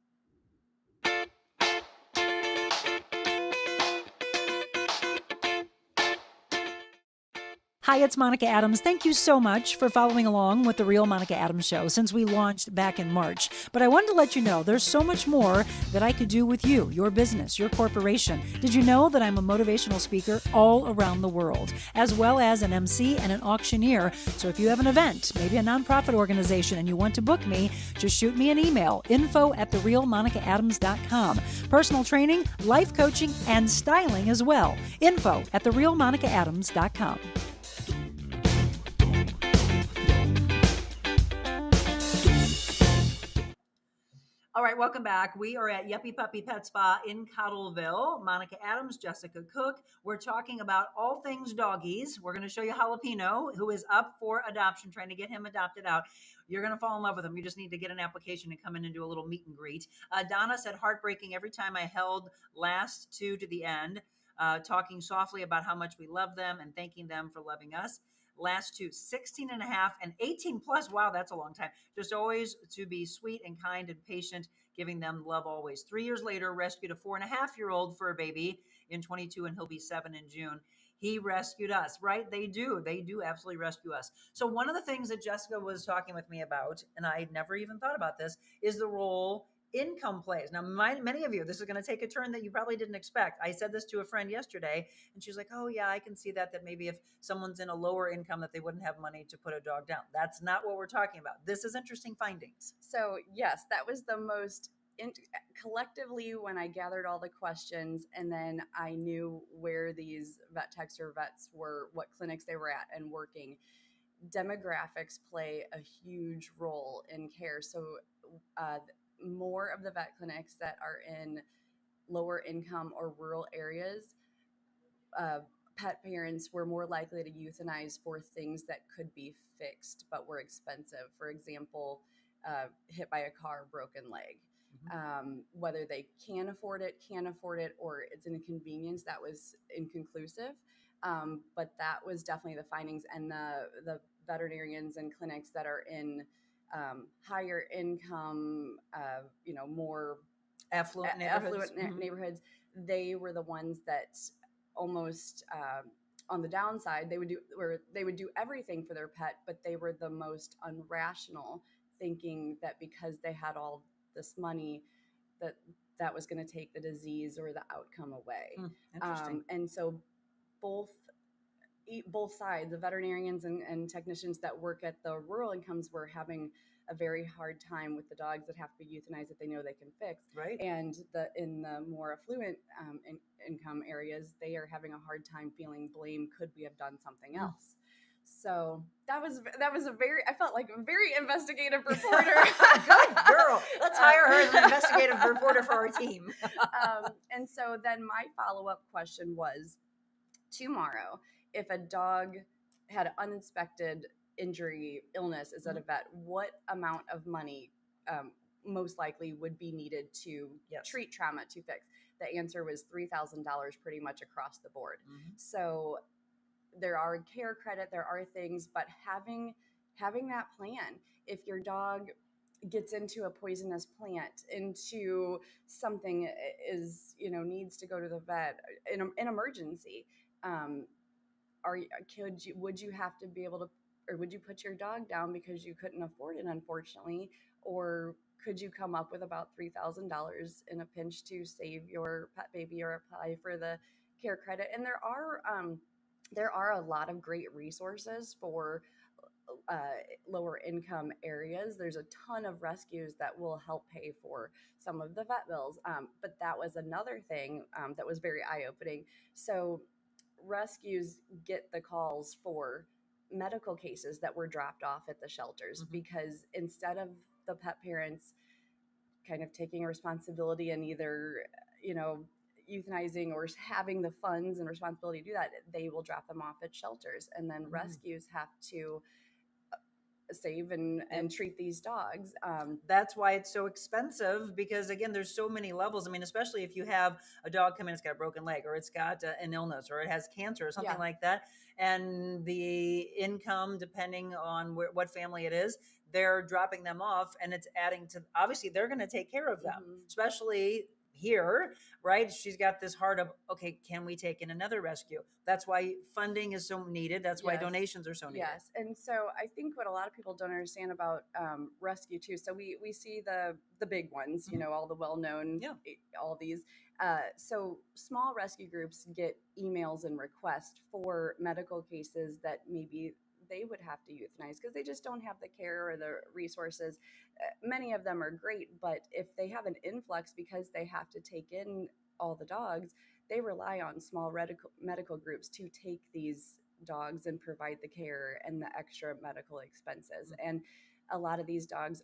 Hi, it's Monica Adams. Thank you so much for following along with The Real Monica Adams Show since we launched back in March. But I wanted to let you know there's so much more that I could do with you, your business, your corporation. Did you know that I'm a motivational speaker all around the world, as well as an MC and an auctioneer? So if you have an event, maybe a nonprofit organization, and you want to book me, just shoot me an email, info@TheRealMonicaAdams.com. Personal training, life coaching, and styling as well. info@TheRealMonicaAdams.com. All right, welcome back. We are at Yuppy Puppy Pet Spa in Cottleville. Monica Adams, Jessica Cooke. We're talking about all things doggies. We're going to show you Jalopeno, who is up for adoption, trying to get him adopted out. You're going to fall in love with him. You just need to get an application and come in and do a little meet and greet. Donna said, heartbreaking every time I held last two to the end, talking softly about how much we love them and thanking them for loving us. Last two, 16 and a half and 18 plus. Wow, that's a long time. Just always to be sweet and kind and patient, giving them love always. 3 years later, rescued a 4.5-year-old fur baby in 22, and he'll be 7 in June. He rescued us, right? They do absolutely rescue us. So one of the things that Jessica was talking with me about, and I never even thought about this, is the role income plays. Now, many of you, this is going to take a turn that you probably didn't expect. I said this to a friend yesterday, and she's like, oh yeah, I can see that maybe if someone's in a lower income that they wouldn't have money to put a dog down. That's not what we're talking about. This is interesting findings. So yes, that was the most collectively when I gathered all the questions, and then I knew where these vet techs or vets were, what clinics they were at and working. Demographics play a huge role in care. So more of the vet clinics that are in lower income or rural areas, pet parents were more likely to euthanize for things that could be fixed but were expensive. For example, hit by a car, broken leg. Whether they can't afford it, or it's an inconvenience, that was inconclusive. But that was definitely the findings. And the veterinarians and clinics that are in higher income, more affluent neighborhoods, they were the ones that almost on the downside, they would do everything for their pet, but they were the most unrational, thinking that because they had all this money, that was going to take the disease or the outcome away. Interesting. And so both sides, the veterinarians and technicians that work at the rural incomes, were having a very hard time with the dogs that have to be euthanized that they know they can fix. Right. And in the more affluent income areas, they are having a hard time feeling blame. Could we have done something else? So that was I felt like a very investigative reporter. Good girl. Let's hire her as an investigative reporter for our team. And so then my follow-up question was, tomorrow, if a dog had an unexpected injury, illness, is at a vet, what amount of money most likely would be needed to treat trauma, to fix? The answer was $3,000 pretty much across the board. So there are care credit, there are things, but having that plan, if your dog gets into a poisonous plant, into something needs to go to the vet in an emergency, would you have to be able to, or would you put your dog down because you couldn't afford it, unfortunately, or could you come up with about $3,000 in a pinch to save your pet baby or apply for the care credit? And there are a lot of great resources for lower income areas. There's a ton of rescues that will help pay for some of the vet bills. But that was another thing that was very eye-opening. So rescues get the calls for medical cases that were dropped off at the shelters because instead of the pet parents kind of taking responsibility and either, euthanizing or having the funds and responsibility to do that, they will drop them off at shelters. And then rescues have to save and treat these dogs. That's why it's so expensive, because again, there's so many levels. I mean, especially if you have a dog come in, it's got a broken leg, or it's got an illness, or it has cancer or something like that. And the income, depending on what family it is, they're dropping them off, and it's adding to, obviously they're going to take care of them, especially here, right? She's got this heart of, okay, can we take in another rescue? That's why funding is so needed. That's why donations are so needed. Yes. And so I think what a lot of people don't understand about rescue too. So we see the big ones, all the well-known, all these. So small rescue groups get emails and requests for medical cases that maybe they would have to euthanize because they just don't have the care or the resources. Many of them are great, but if they have an influx because they have to take in all the dogs, they rely on small medical groups to take these dogs and provide the care and the extra medical expenses. And a lot of these dogs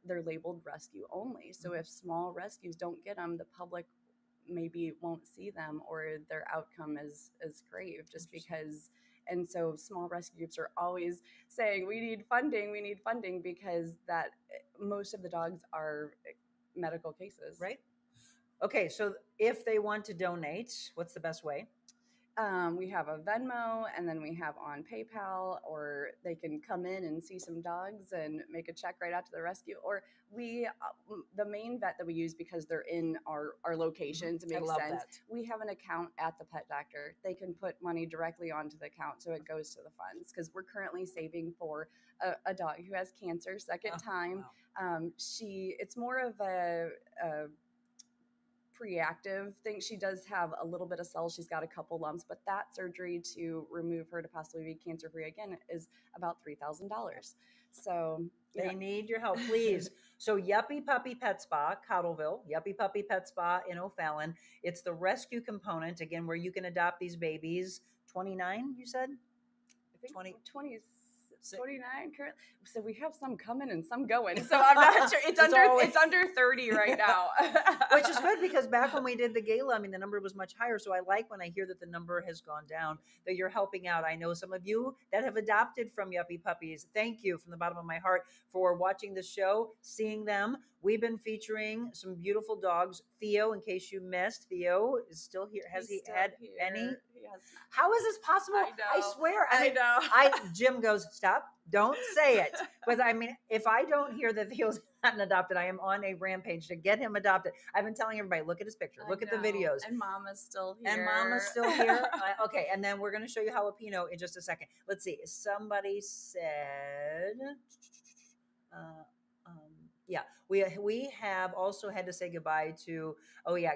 they're labeled rescue only. So if small rescues don't get them, the public maybe won't see them, or their outcome is grave just because. And so small rescue groups are always saying, we need funding because that most of the dogs are medical cases. Right. Okay. So if they want to donate, what's the best way? We have a Venmo, and then we have on PayPal, or they can come in and see some dogs and make a check right out to the rescue. Or the main vet that we use, because they're in our locations, it makes sense. We have an account at the pet doctor. They can put money directly onto the account, so it goes to the funds, because we're currently saving for a dog who has cancer, second time. Wow. It's more of a pre-active thing. She does have a little bit of cells. She's got a couple lumps, but that surgery to remove her to possibly be cancer-free again is about $3,000. So they need your help, please. So Yuppy Puppy Pet Spa, Cottleville, Yuppy Puppy Pet Spa in O'Fallon. It's the rescue component, again, where you can adopt these babies. 29, you said? I think 29 currently. So we have some coming and some going. So I'm not sure. It's under 30 right now. Which is good, because back when we did the gala, I mean, the number was much higher. So I like when I hear that the number has gone down, that you're helping out. I know some of you that have adopted from Yuppy Puppies. Thank you from the bottom of my heart for watching the show, seeing them. We've been featuring some beautiful dogs. Theo, in case you missed, Theo is still here. Has he had any? How is this possible? I swear. I know. Jim goes, stop. Don't say it. But I mean, if I don't hear that Theo's gotten adopted, I am on a rampage to get him adopted. I've been telling everybody, look at his picture, look at the videos. And Mama's still here. Okay. And then we're going to show you Jalopeno in just a second. Let's see. Somebody said, we have also had to say goodbye to,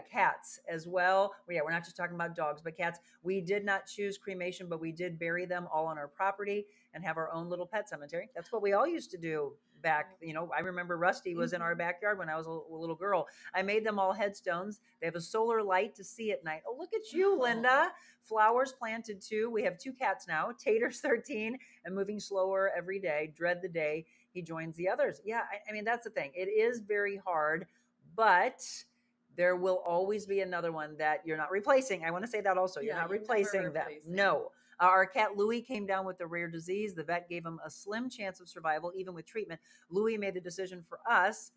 cats as well. We're not just talking about dogs, but cats. We did not choose cremation, but we did bury them all on our property and have our own little pet cemetery. That's what we all used to do back. I remember Rusty was in our backyard when I was a little girl. I made them all headstones. They have a solar light to see at night. Oh, look at you, Linda. Flowers planted too. We have 2 cats now. Tater's 13 and moving slower every day. Dread the day he joins the others. Yeah, I mean, that's the thing. It is very hard, but there will always be another one that you're not replacing. I want to say that also. You're not replacing them. No. Our cat Louie came down with a rare disease. The vet gave him a slim chance of survival, even with treatment. Louie made the decision for us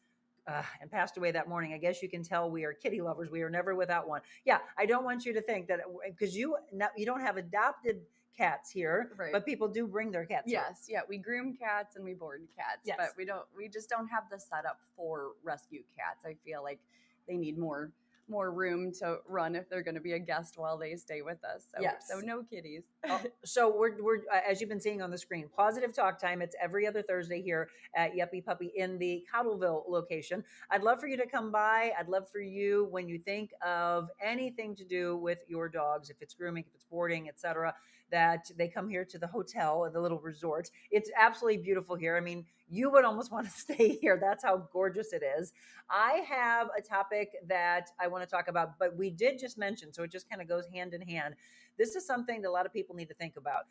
and passed away that morning. I guess you can tell we are kitty lovers. We are never without one. Yeah, I don't want you to think that, because you don't have adopted cats here, right, but people do bring their cats. Yes. Yeah. We groom cats and we board cats, yes, but we just don't have the setup for rescue cats. I feel like they need more more room to run if they're going to be a guest while they stay with us. So, Yes. so no kitties. So we're as you've been seeing on the screen, Pawsitive Talk Time. It's every other Thursday here at Yuppy Puppy in the Cottleville location. I'd love for you to come by. I'd love for you, when you think of anything to do with your dogs, if it's grooming, if it's boarding, etc., that they come here to the hotel or the little resort. It's absolutely beautiful here. I mean, you would almost want to stay here. That's how gorgeous it is. I have a topic that I want to talk about, but we did just mention, so it just kind of goes hand in hand. This is something that a lot of people need to think about.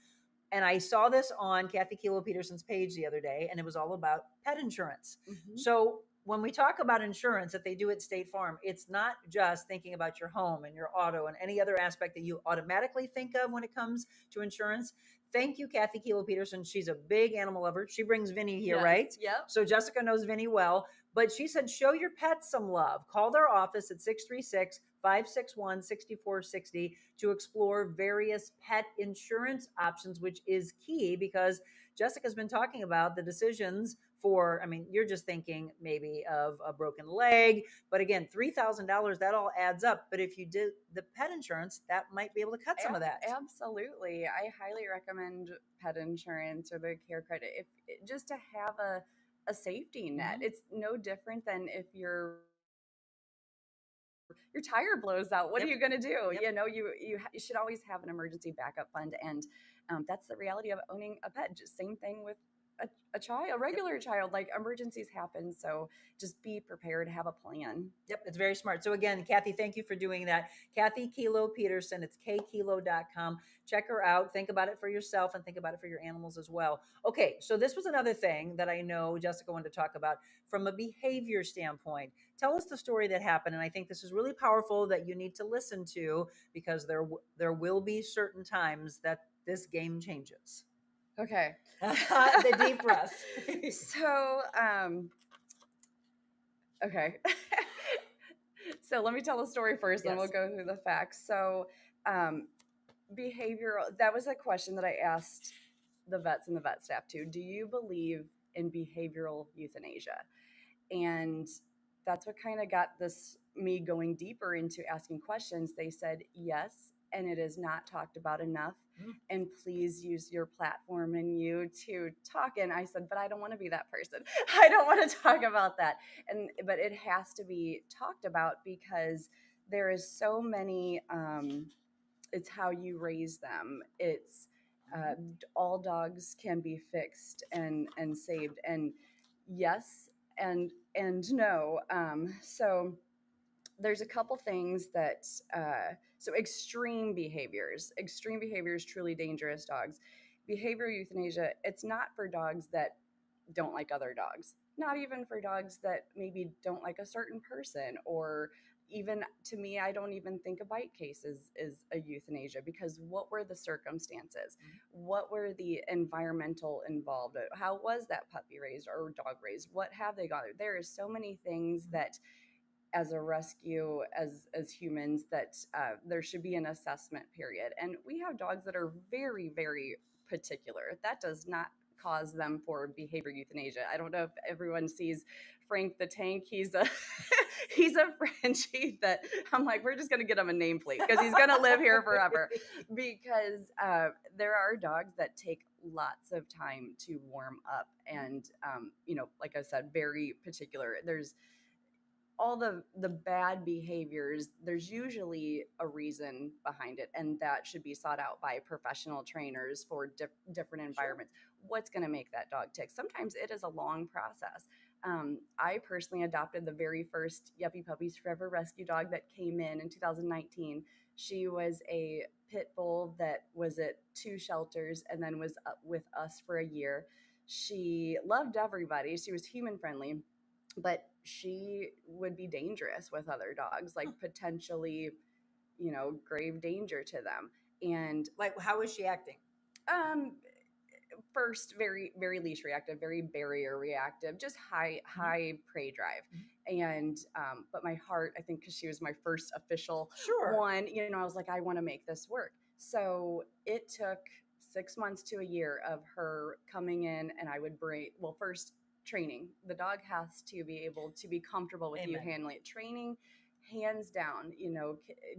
And I saw this on Kathy Kilo Peterson's page the other day, and it was all about pet insurance. Mm-hmm. So when we talk about insurance that they do at State Farm, it's not just thinking about your home and your auto and any other aspect that you automatically think of when it comes to insurance. Thank you, Kathy Kilo Peterson. She's a big animal lover. She brings Vinny here, Yes. right? Yep. So Jessica knows Vinny well, but she said, show your pets some love. Call their office at 636-561-6460 to explore various pet insurance options, which is key because Jessica's been talking about the decisions for, I mean, you're just thinking maybe of a broken leg, but again, $3,000, that all adds up. But if you did the pet insurance, that might be able to cut some of that. Absolutely. I highly recommend pet insurance or the care credit just to have a safety net. Mm-hmm. It's no different than if your tire blows out. What are you going to do? Yep. You know, you should always have an emergency backup fund. And that's the reality of owning a pet. Just same thing with a child, a regular child, like emergencies happen. So just be prepared, have a plan. Yep, it's very smart. So again, Kathy, thank you for doing that. Kathy Kilo Peterson, it's kkilo.com. Check her out. Think about it for yourself and think about it for your animals as well. Okay, so this was another thing that I know Jessica wanted to talk about from a behavior standpoint. Tell us the story that happened. And I think this is really powerful that you need to listen to because there will be certain times that this game changes. Okay. The deep breath. So, okay. So let me tell the story first, then we'll go through the facts. So, behavioral, that was a question that I asked the vets and the vet staff too. Do you believe in behavioral euthanasia? And that's what kind of got me going deeper into asking questions. They said yes, and it is not talked about enough. And please use your platform and you to talk. And I said, but I don't want to be that person. I don't want to talk about that. But it has to be talked about because there is so many, it's how you raise them. It's all dogs can be fixed and saved. And yes, and no. So there's a couple things that, so extreme behaviors, truly dangerous dogs. Behavioral euthanasia, it's not for dogs that don't like other dogs, not even for dogs that maybe don't like a certain person, or even to me, I don't even think a bite case is a euthanasia because what were the circumstances? What were the environmental involved? How was that puppy raised or dog raised? What have they gone through? There is so many things that as a rescue, as humans, that there should be an assessment period. And we have dogs that are very, very particular. That does not cause them for behavior euthanasia. I don't know if everyone sees Frank the Tank. He's a he's a Frenchie that I'm like, we're just going to get him a nameplate because he's going to live here forever. Because there are dogs that take lots of time to warm up. And, like I said, very particular. There's all the bad behaviors, there's usually a reason behind it, and that should be sought out by professional trainers for different environments. Sure. What's going to make that dog tick? Sometimes it is a long process. I personally adopted the very first Yuppy Puppies Forever rescue dog that came in 2019. She was a pit bull that was at 2 shelters and then was up with us for a year. She loved everybody. She was human friendly, but she would be dangerous with other dogs, like potentially, grave danger to them. And like, how was she acting? First, very, very leash reactive, very barrier reactive, just high prey drive. And, but my heart, I think, because she was my first official one, I was like, I want to make this work. So it took 6 months to a year of her coming in, and I would first training. The dog has to be able to be comfortable with you handling it. Training hands down,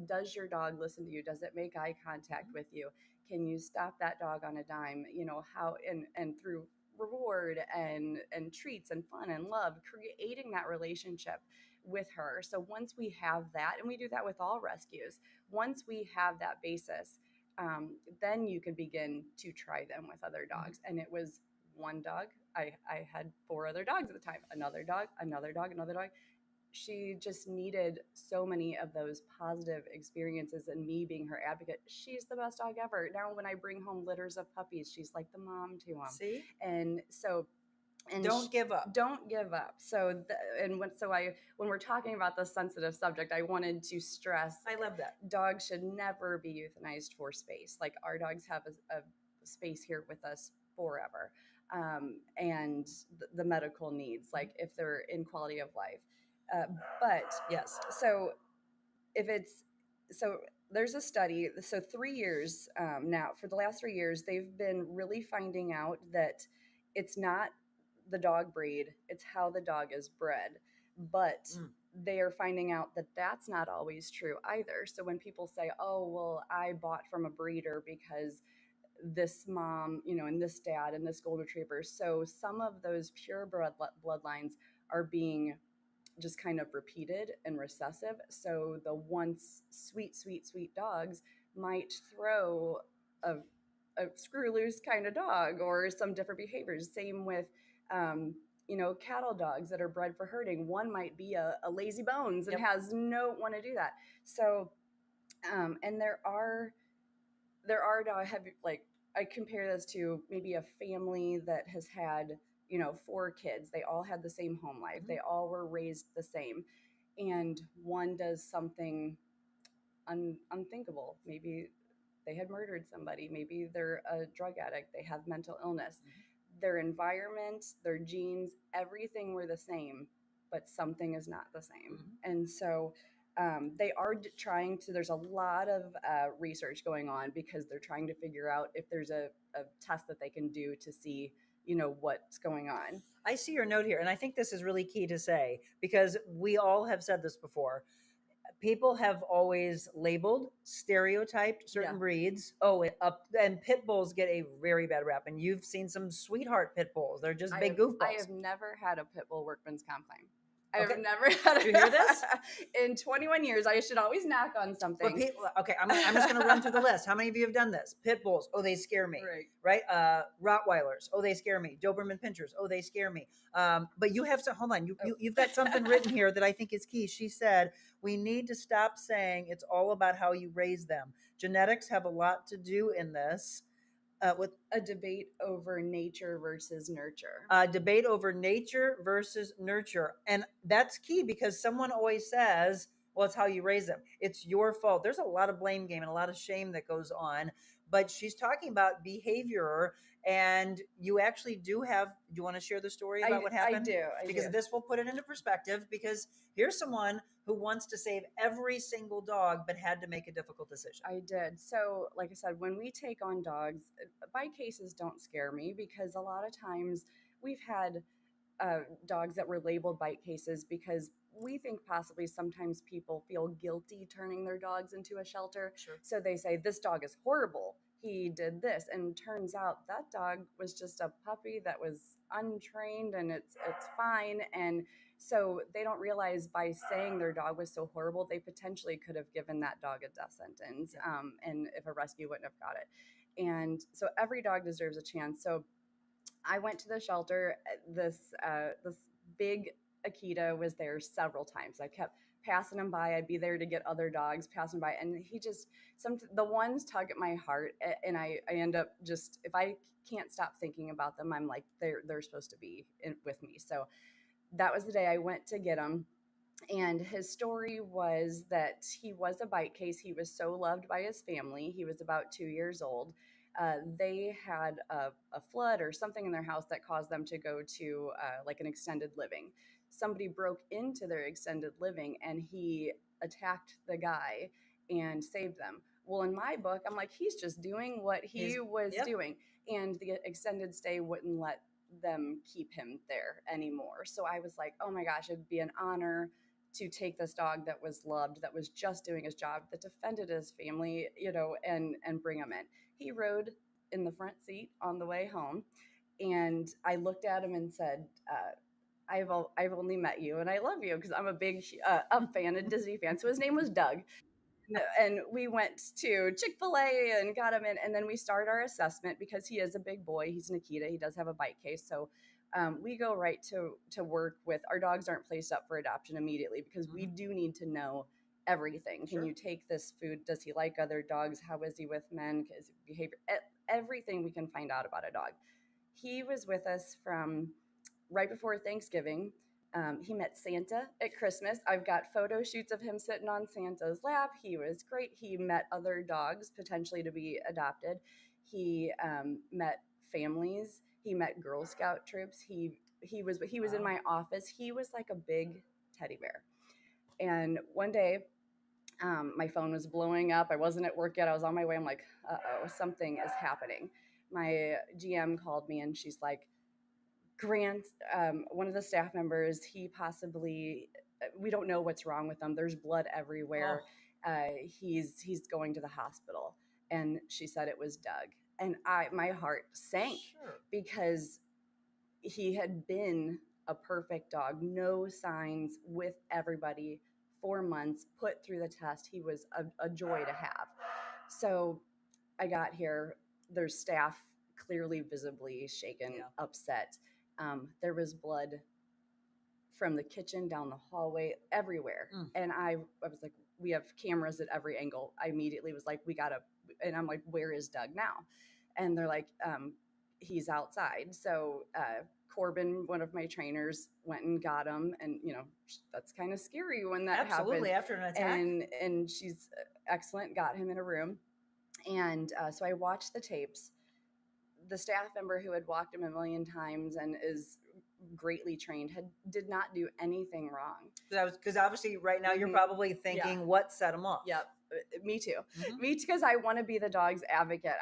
does your dog listen to you? Does it make eye contact with you? Can you stop that dog on a dime? How, and through reward and treats and fun and love, creating that relationship with her. So once we have that, and we do that with all rescues, once we have that basis, then you can begin to try them with other dogs. And it was one dog. I had 4 other dogs at the time, another dog, another dog, another dog. She just needed so many of those positive experiences, and me being her advocate. She's the best dog ever. Now when I bring home litters of puppies, she's like the mom to them. See? And so, and don't give up. Don't give up. So, when we're talking about this sensitive subject, I wanted to stress. I love that. Dogs should never be euthanized for space. Like, our dogs have a space here with us forever. And the medical needs, like if they're in quality of life. But yes, so there's a study. So 3 years now, for the last 3 years, they've been really finding out that it's not the dog breed, it's how the dog is bred. But they are finding out that that's not always true either. So when people say, oh, well, I bought from a breeder because this mom, and this dad and this golden retriever. So some of those pure bloodlines are being just kind of repeated and recessive. So the once sweet, sweet, sweet dogs might throw a screw loose kind of dog or some different behaviors. Same with, cattle dogs that are bred for herding. One might be a lazy bones and has no want to do that. So, and there are dogs have, like, I compare this to maybe a family that has had 4 kids. They all had the same home life. They all were raised the same. And one does something unthinkable. Maybe they had murdered somebody. Maybe they're a drug addict. They have mental illness. Their environment, their genes, everything were the same, but something is not the same. And so they are trying to, there's a lot of research going on because they're trying to figure out if there's a test that they can do to see what's going on. I see your note here, and I think this is really key to say, because we all have said this before. People have always labeled, stereotyped certain breeds. And pit bulls get a very bad rap, and you've seen some sweetheart pit bulls. They're just big goofballs. I have never had a pit bull workman's comp claim. I have never had. Did you hear this? In 21 years, I should always knock on something. Okay, I'm just going to run through the list. How many of you have done this? Pit bulls, oh, they scare me. Right? Rottweilers, oh, they scare me. Doberman pinschers, oh, they scare me. But you have to, hold on, you've got something written here that I think is key. She said, we need to stop saying it's all about how you raise them. Genetics have a lot to do in this. With a debate over nature versus nurture. Debate over nature versus nurture. And that's key because someone always says, well, it's how you raise them. It's your fault. There's a lot of blame game and a lot of shame that goes on. But she's talking about behavior, and you actually do you want to share the story about what happened? I do. Because this will put it into perspective, because here's someone who wants to save every single dog, but had to make a difficult decision. I did. So, like I said, when we take on dogs, bite cases don't scare me because a lot of times we've had dogs that were labeled bite cases because we think possibly sometimes people feel guilty turning their dogs into a shelter. Sure. So they say, this dog is horrible. He did this. And turns out that dog was just a puppy that was untrained and it's fine. And so they don't realize by saying their dog was so horrible, they potentially could have given that dog a death sentence. And if a rescue wouldn't have got it. And so every dog deserves a chance. So I went to the shelter. This big Akita was there several times. I kept passing him by. I'd be there to get other dogs, passing by, and he just the ones tug at my heart, and I end up just, if I can't stop thinking about them, I'm like, they're supposed to be with me. So that was the day I went to get him. And his story was that he was a bite case. He was so loved by his family. He was about 2 years old. They had a flood or something in their house that caused them to go to like an extended living. Somebody broke into their extended living and he attacked the guy and saved them. Well, in my book, I'm like, he's just doing what he was doing. And the extended stay wouldn't let them keep him there anymore. So I was like, oh my gosh, it'd be an honor to take this dog that was loved, that was just doing his job, that defended his family, and bring him in. He rode in the front seat on the way home, and I looked at him and said, I've only met you, and I love you because I'm a big Up fan and Disney fan. So his name was Doug. And we went to Chick-fil-A and got him in, and then we start our assessment because he is a big boy. He's Nikita. He does have a bite case, so we go right to work with our dogs. Aren't placed up for adoption immediately because we do need to know everything. Can you take this food? Does he like other dogs? How is he with men? His behavior, everything we can find out about a dog. He was with us from right before Thanksgiving. He met Santa at Christmas. I've got photo shoots of him sitting on Santa's lap. He was great. He met other dogs potentially to be adopted. He met families. He met Girl Scout troops. He was in my office. He was like a big teddy bear. And one day, my phone was blowing up. I wasn't at work yet. I was on my way. I'm like, uh-oh, something is happening. My GM called me and she's like, Grant, one of the staff members, he possibly, we don't know what's wrong with him. There's blood everywhere. He's going to the hospital. And she said it was Doug. And my heart sank because he had been a perfect dog, no signs, with everybody, 4 months, put through the test. He was a joy to have. So I got here. There's staff clearly visibly shaken, upset. There was blood from the kitchen down the hallway everywhere. And I was like, we have cameras at every angle. I immediately was like, and I'm like, where is Doug now? And they're like, he's outside. So Corbin, one of my trainers, went and got him. And, that's kind of scary when that happens. Absolutely, after an attack. And she's excellent, got him in a room. And so I watched the tapes. The staff member who had walked him a million times and is greatly trained did not do anything wrong. Because obviously right now you're probably thinking, what set him off? Yep. Me too. Me too, because I want to be the dog's advocate.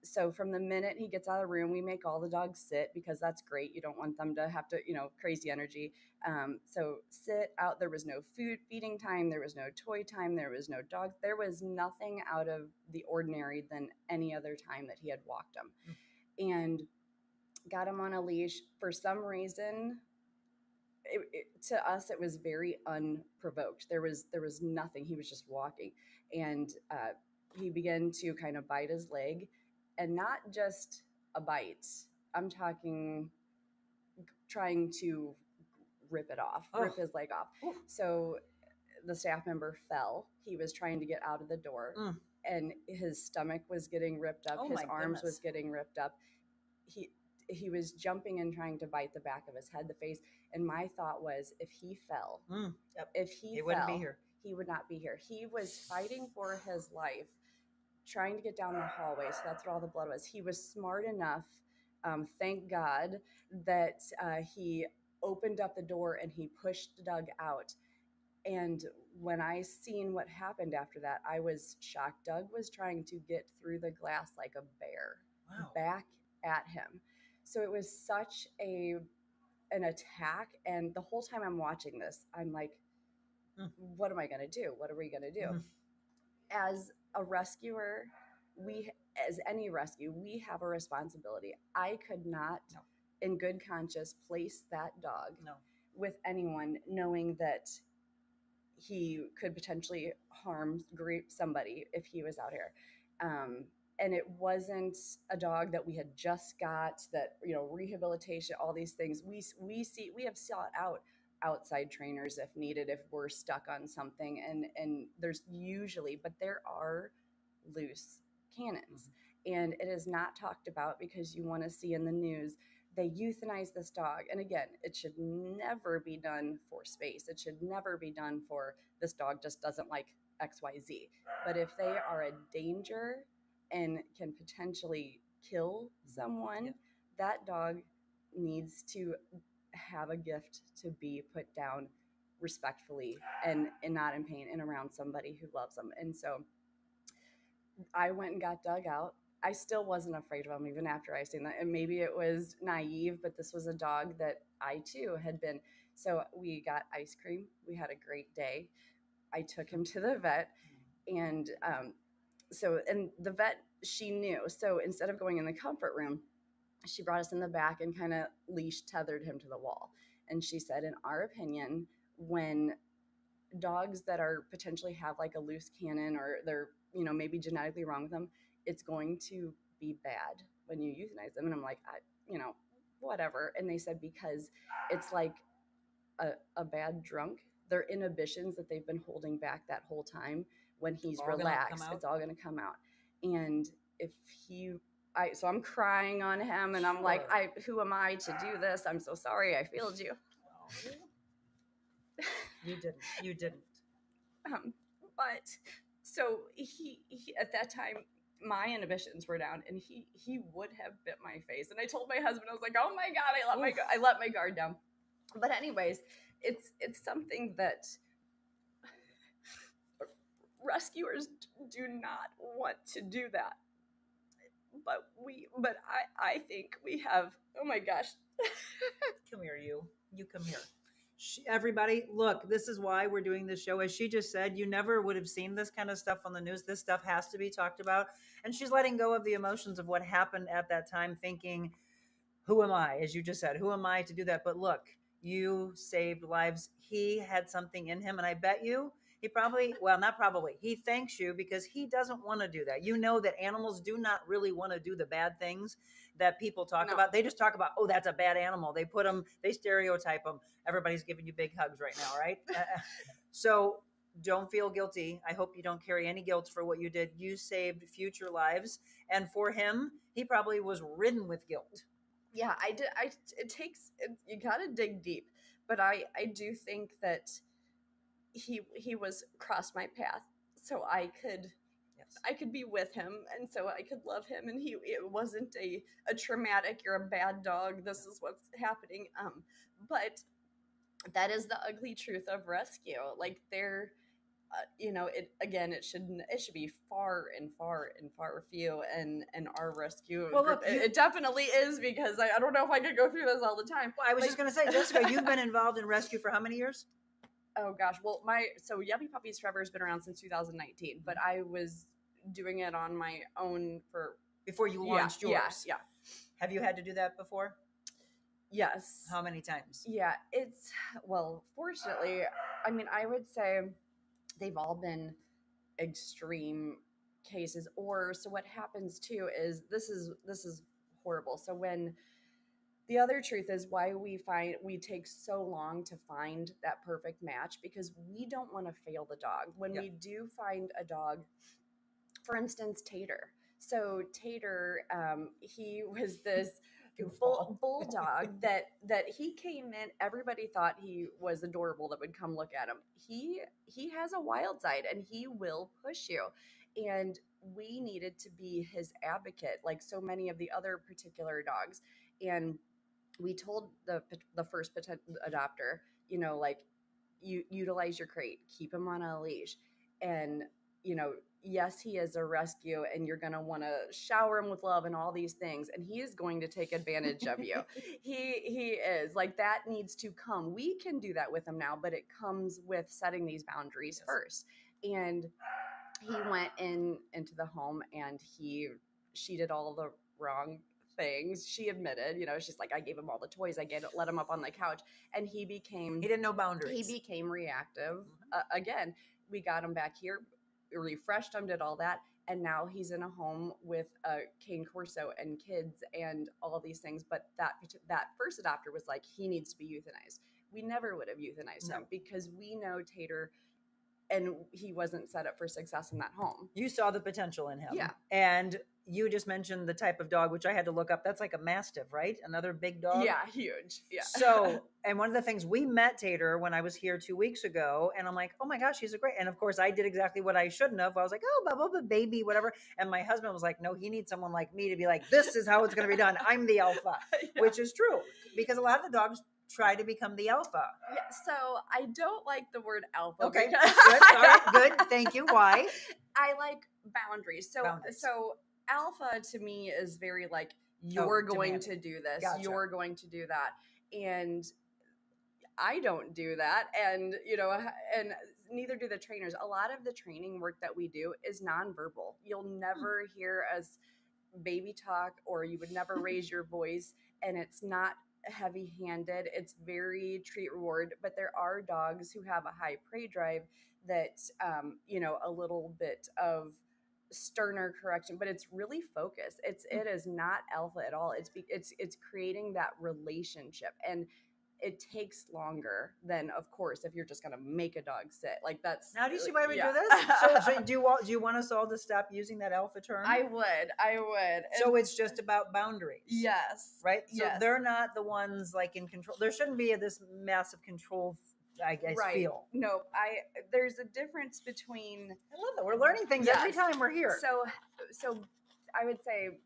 So from the minute he gets out of the room, we make all the dogs sit because that's great. You don't want them to have to, crazy energy. So sit out. There was no feeding time. There was no toy time. There was no dog. There was nothing out of the ordinary than any other time that he had walked him. And got him on a leash. For some reason, to us, it was very unprovoked. There was nothing. He was just walking. And he began to kind of bite his leg, and not just a bite. I'm talking trying to rip it off, rip his leg off. So the staff member fell. He was trying to get out of the door, and his stomach was getting ripped up. His arms was getting ripped up. He was jumping and trying to bite the back of his head, the face. And my thought was, if he fell, he wouldn't be here. He would not be here. He was fighting for his life, trying to get down the hallway. So that's what all the blood was. He was smart enough, thank God, that he opened up the door and he pushed Doug out. And when I seen what happened after that, I was shocked. Doug was trying to get through the glass like a bear back at him. So it was such an attack. And the whole time I'm watching this, I'm like, what am I going to do? What are we going to do? As a rescuer, as any rescue, we have a responsibility. I could not, in good conscience, place that dog with anyone knowing that he could potentially harm somebody if he was out here. And it wasn't a dog that we had just got, that, rehabilitation, all these things. We have sought out outside trainers if needed, if we're stuck on something. And there's usually, but there are loose cannons. And it is not talked about because you want to see in the news, they euthanize this dog. And again, it should never be done for space. It should never be done for this dog just doesn't like XYZ. But if they are a danger and can potentially kill someone, that dog needs to have a gift to be put down respectfully and not in pain and around somebody who loves them. And so I went and got Doug out. I still wasn't afraid of him even after I seen that. And maybe it was naive, but this was a dog that I too had been. So we got ice cream. We had a great day. I took him to the vet, and and the vet, she knew. So instead of going in the comfort room, she brought us in the back and kind of leash tethered him to the wall. And she said, in our opinion, when dogs that are potentially have like a loose cannon, or they're, maybe genetically wrong with them, it's going to be bad when you euthanize them. And I'm like, whatever. And they said, because it's like a bad drunk, their inhibitions that they've been holding back that whole time, when he's relaxed, it's all going to come out. And if so I'm crying on him, and I'm like, who am I to do this? I'm so sorry. I failed you. You didn't. But so he at that time, my inhibitions were down, and he would have bit my face. And I told my husband, I was like, oh my God, I let my guard down. But anyways, it's something that rescuers do not want to do that. But I think we have, oh my gosh. Come here, you come here. Everybody, look, this is why we're doing this show. As she just said, you never would have seen this kind of stuff on the news. This stuff has to be talked about. And she's letting go of the emotions of what happened at that time, thinking, who am I? As you just said, who am I to do that? But look, you saved lives. He had something in him. And I bet you, he thanks you, because he doesn't want to do that. You know that animals do not really want to do the bad things that people talk about. They just talk about, oh, that's a bad animal. They stereotype them. Everybody's giving you big hugs right now, right? So don't feel guilty. I hope you don't carry any guilt for what you did. You saved future lives. And for him, he probably was ridden with guilt. Yeah, I did. You gotta dig deep, but I do think that he was crossed my path, so I could be with him, and so I could love him, and it wasn't a traumatic, you're a bad dog, this is what's happening. But that is the ugly truth of rescue. Like they're, it should be far and few, and our rescue. Well, look, it definitely is, because I don't know if I could go through this all the time. Well, I was just going to say, Jessica, you've been involved in rescue for how many years? Oh gosh, well, so Yuppy Puppy's Forever has been around since 2019, but I was doing it on my own before you launched yours. Yeah. Have you had to do that before? Yes. How many times? Yeah, fortunately, I mean, I would say they've all been extreme cases. So what happens too is this is horrible. So when the other truth is why we take so long to find that perfect match, because we don't want to fail the dog. When we do find a dog, for instance, Tater. So Tater, he was this bulldog that he came in. Everybody thought he was adorable that would come look at him. He has a wild side, and he will push you. And we needed to be his advocate, like so many of the other particular dogs. And we told the first adopter, you utilize your crate, keep him on a leash, and yes, he is a rescue, and you're going to want to shower him with love and all these things, and he is going to take advantage of you. He is, like, that needs to come. We can do that with him now, but it comes with setting these boundaries first. And he went into the home, and she did all the wrong things. She admitted, she's like, I gave him all the toys, let him up on the couch, and he didn't know boundaries. He became reactive. Again, we got him back here, refreshed him, did all that, and now he's in a home with a cane corso and kids and all these things. But that first adopter was like, he needs to be euthanized. We never would have euthanized him, because we know Tater, and he wasn't set up for success in that home. You saw the potential in him. Yeah. And you just mentioned the type of dog, which I had to look up. That's like a Mastiff, right? Another big dog? Yeah, huge. Yeah. So, and one of the things, we met Tater when I was here 2 weeks ago, and I'm like, oh my gosh, he's a great. And of course, I did exactly what I shouldn't have. I was like, oh, blah, baby, whatever. And my husband was like, no, he needs someone like me to be like, this is how it's going to be done. I'm the alpha, which is true, because a lot of the dogs try to become the alpha. Yeah, so I don't like the word alpha. Okay, good. All right, good. Thank you. Why? I like boundaries. So alpha to me is very like, you're going to do this, you're going to do that. And I don't do that. And, and neither do the trainers. A lot of the training work that we do is nonverbal. You'll never hear us baby talk, or you would never raise your voice, and it's not heavy-handed. It's very treat reward, but there are dogs who have a high prey drive that a little bit of sterner correction, but it's really focused. It is not alpha at all. It's creating that relationship, and it takes longer than, of course, if you're just going to make a dog sit. Like, that's now. Do you see why we do this? So do you want us all to stop using that alpha term? I would. So it's just about boundaries. Yes. Right. So they're not the ones like in control. There shouldn't be this massive control, I guess, feel. No, there's a difference between. I love that. We're learning things every time we're here. So I would say,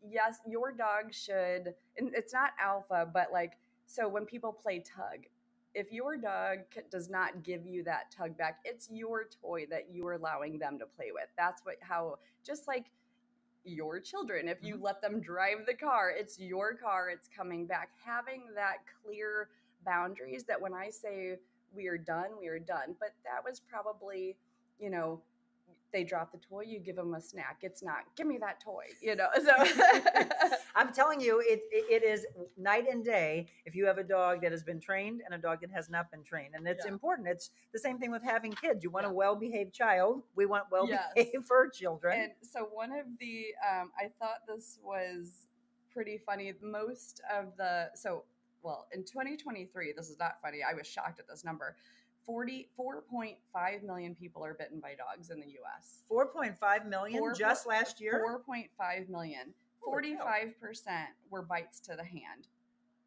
yes, your dog should, and it's not alpha, but like, so when people play tug, if your dog does not give you that tug back, it's your toy that you are allowing them to play with. That's how, just like your children, if you let them drive the car, it's your car, it's coming back. Having that clear boundaries that when I say we are done, we are done. But that was probably, they drop the toy, you give them a snack. It's not, give me that toy, So I'm telling you, it is night and day if you have a dog that has been trained and a dog that has not been trained. And it's important. It's the same thing with having kids. You want a well-behaved child. We want well-behaved for children. And so one of the, I thought this was pretty funny. Most of in 2023, this is not funny. I was shocked at this number. 4.5 million people are bitten by dogs in the U.S. 4.5 million just last year? 4.5 million. 45% were bites to the hand,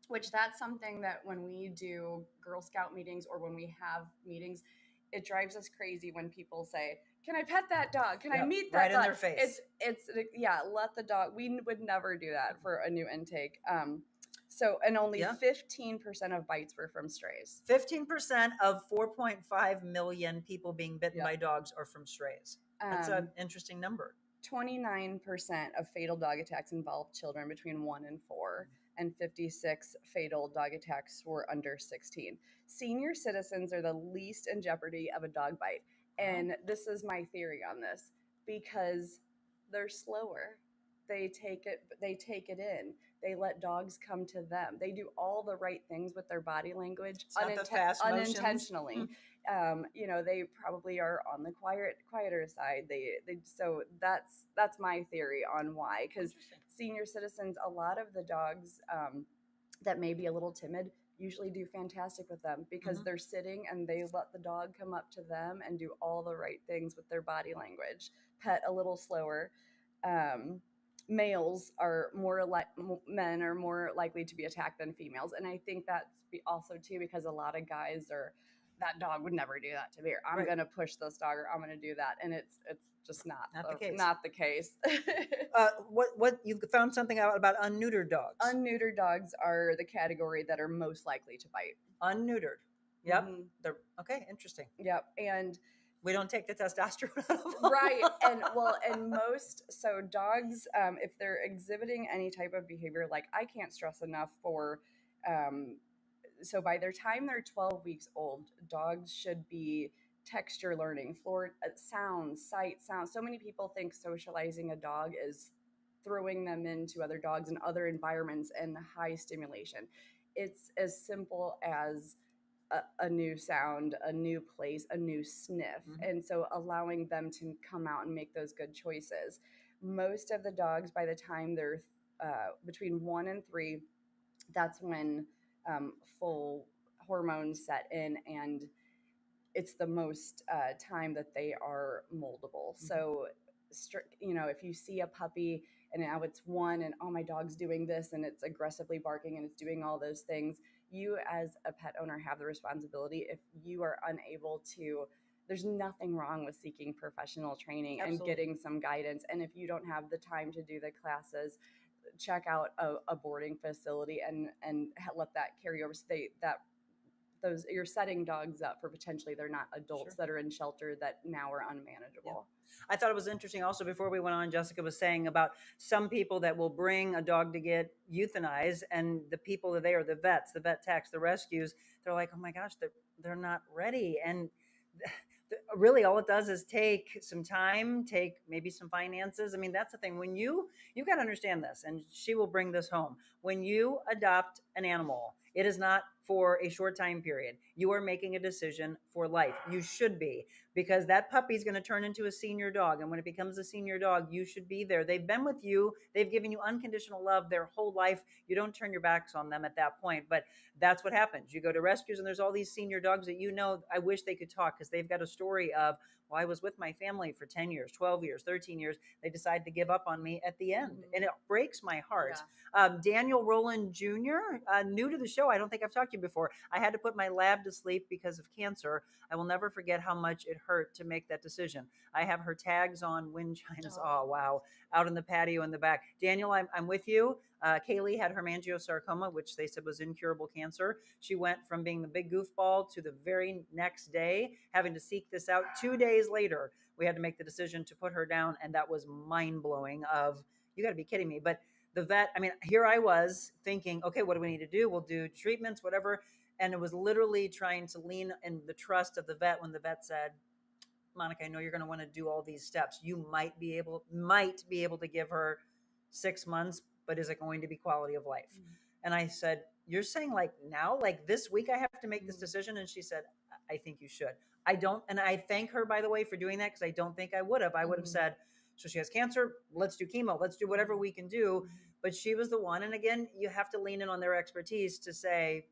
which that's something that when we do Girl Scout meetings or when we have meetings, it drives us crazy when people say, can I pet that dog? Can I meet that dog? Right in dog? their face. It's let the dog, we would never do that for a new intake. And only 15% of bites were from strays. 15% of 4.5 million people being bitten by dogs are from strays. That's an interesting number. 29% of fatal dog attacks involved children between 1 and 4, and 56 fatal dog attacks were under 16. Senior citizens are the least in jeopardy of a dog bite. And this is my theory on this, because they're slower. They take it in. They let dogs come to them. They do all the right things with their body language unintentionally. They probably are on the quieter side. So that's my theory on why. Because senior citizens, a lot of the dogs that may be a little timid usually do fantastic with them because they're sitting and they let the dog come up to them and do all the right things with their body language. Pet a little slower. Males are men are more likely to be attacked than females. And I think that's also too, because a lot of guys that dog would never do that to me, or I'm going to push this dog, or I'm going to do that. And it's just not the case. What you found something out about unneutered dogs? Unneutered dogs are the category that are most likely to bite. Unneutered. Yep. They're okay. Interesting. Yep. And we don't take the testosterone out of them. Right. And most dogs, if they're exhibiting any type of behavior, like I can't stress enough for, so by their time they're 12 weeks old, dogs should be texture learning, sounds, sight, sounds. So many people think socializing a dog is throwing them into other dogs and other environments and high stimulation. It's as simple as a new sound, a new place, a new sniff. And so allowing them to come out and make those good choices. Most of the dogs, by the time they're between 1 and 3, that's when full hormones set in, and it's the most time that they are moldable. So, if you see a puppy and now it's 1 and, oh, my dog's doing this and it's aggressively barking and it's doing all those things, you as a pet owner have the responsibility. If you are unable to, there's nothing wrong with seeking professional training and getting some guidance. And if you don't have the time to do the classes, check out a boarding facility and let that carry over. So you're setting dogs up for potentially they're not adults that are in shelter that now are unmanageable. I thought it was interesting also before we went on, Jessica was saying about some people that will bring a dog to get euthanized, and the people that they are the vets, the vet techs, the rescues, they're like, oh my gosh, they're not ready. And really all it does is take some time, take maybe some finances. I mean, that's the thing. When you've got to understand this, and she will bring this home. When you adopt an animal, it is not for a short time period. You are making a decision for life. You should be, because that puppy is going to turn into a senior dog. And when it becomes a senior dog, you should be there. They've been with you. They've given you unconditional love their whole life. You don't turn your backs on them at that point. But that's what happens. You go to rescues and there's all these senior dogs that, I wish they could talk, because they've got a story of, well, I was with my family for 10 years, 12 years, 13 years. They decided to give up on me at the end. And it breaks my heart. Daniel Rowland Jr., new to the show. I don't think I've talked to you before. I had to put my lab to sleep because of cancer. I will never forget how much it hurt to make that decision. I have her tags on wind chimes. Oh, wow. Out in the patio in the back. Daniel, I'm with you. Kaylee had hemangiosarcoma, which they said was incurable cancer. She went from being the big goofball to the very next day having to seek this out. 2 days later, we had to make the decision to put her down, and that was mind-blowing of, you got to be kidding me. But the vet, I mean, here I was thinking, okay, what do we need to do? We'll do treatments, whatever. And it was literally trying to lean in the trust of the vet when the vet said, Monica, I know you're going to want to do all these steps. You might be able to give her 6 months, but is it going to be quality of life? And I said, you're saying like now, like this week I have to make this decision? And she said, I think you should. I don't. And I thank her, by the way, for doing that, because I don't think I would have. I would have said, so she has cancer, let's do chemo, let's do whatever we can do. But she was the one. And again, you have to lean in on their expertise to say,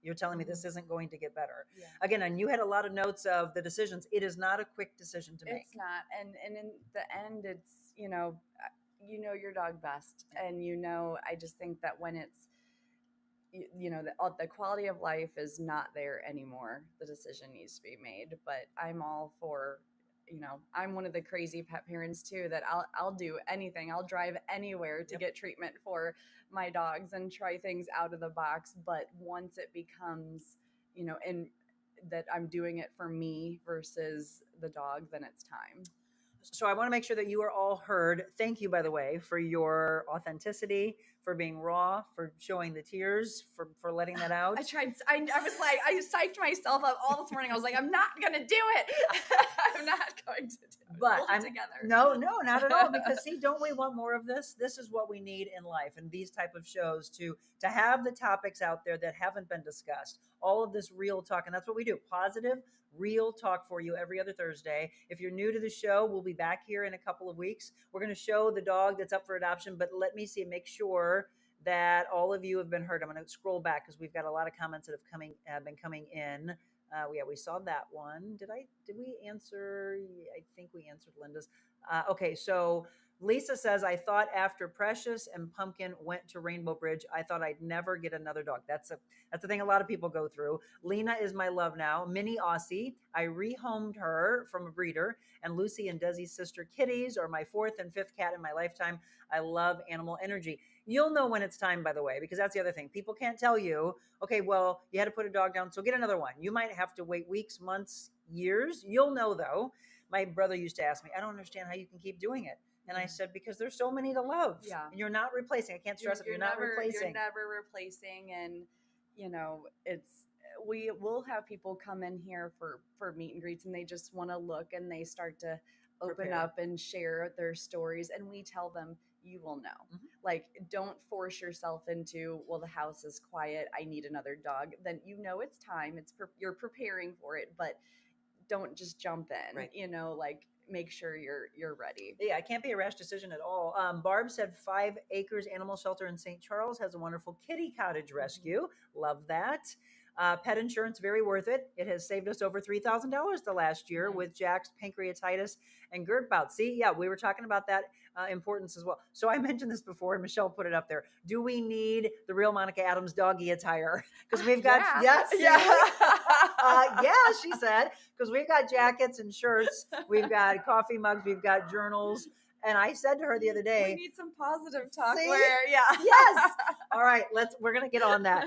you're telling me this isn't going to get better. Again, and you had a lot of notes of the decisions. It is not a quick decision to make. It's not. And in the end, it's, you know your dog best. And, I just think that when it's, the quality of life is not there anymore, the decision needs to be made. But I'm all for, I'm one of the crazy pet parents too, that I'll do anything. I'll drive anywhere to get treatment for my dogs and try things out of the box. But once it becomes, and that I'm doing it for me versus the dog, then it's time. So I want to make sure that you are all heard. Thank you, by the way, for your authenticity, for being raw, for showing the tears, for letting that out. I tried. I was like, I psyched myself up all this morning. I was like, I'm not going to do it. I'm not going to do it. But I'm together. No, not at all. Because see, don't we want more of this? This is what we need in life, and these type of shows to have the topics out there that haven't been discussed. All of this real talk, and that's what we do. Positive, real talk for you every other Thursday. If you're new to the show, we'll be back here in a couple of weeks. We're going to show the dog that's up for adoption, but let me make sure that all of you have been heard. I'm going to scroll back because we've got a lot of comments that have been coming in. We saw that one. Did we answer? I think we answered Linda's. Okay, so Lisa says, I thought after Precious and Pumpkin went to Rainbow Bridge, I thought I'd never get another dog. That's the thing a lot of people go through. Lena is my love now. Minnie Aussie, I rehomed her from a breeder. And Lucy and Desi's sister kitties are my 4th and 5th cat in my lifetime. I love animal energy. You'll know when it's time, by the way, because that's the other thing. People can't tell you, okay, well, you had to put a dog down, so get another one. You might have to wait weeks, months, years. You'll know, though. My brother used to ask me, I don't understand how you can keep doing it. And I said, because there's so many to love. Yeah. And you're not replacing. I can't stress it. You're not replacing. You're never replacing. And, we will have people come in here for meet and greets, and they just want to look, and they start to open up and share their stories. And we tell them, you will know. Like, don't force yourself into, well, the house is quiet, I need another dog. Then it's time. You're preparing for it, but don't just jump in. Right. Make sure you're ready. Yeah, it can't be a rash decision at all. Barb said 5 Acres Animal Shelter in St. Charles has a wonderful kitty cottage rescue. Love that. Pet insurance, very worth it. It has saved us over $3,000 the last year with Jack's pancreatitis and GERD bout. See, yeah, we were talking about that importance as well. So I mentioned this before, and Michelle put it up there. Do we need the Real Monica Adams doggy attire? Because we've got, yeah, she said, because we've got jackets and shirts, we've got coffee mugs, we've got journals. And I said to her the other day, we need some positive talk. See? Yeah. Yes. All right, we're gonna get on that.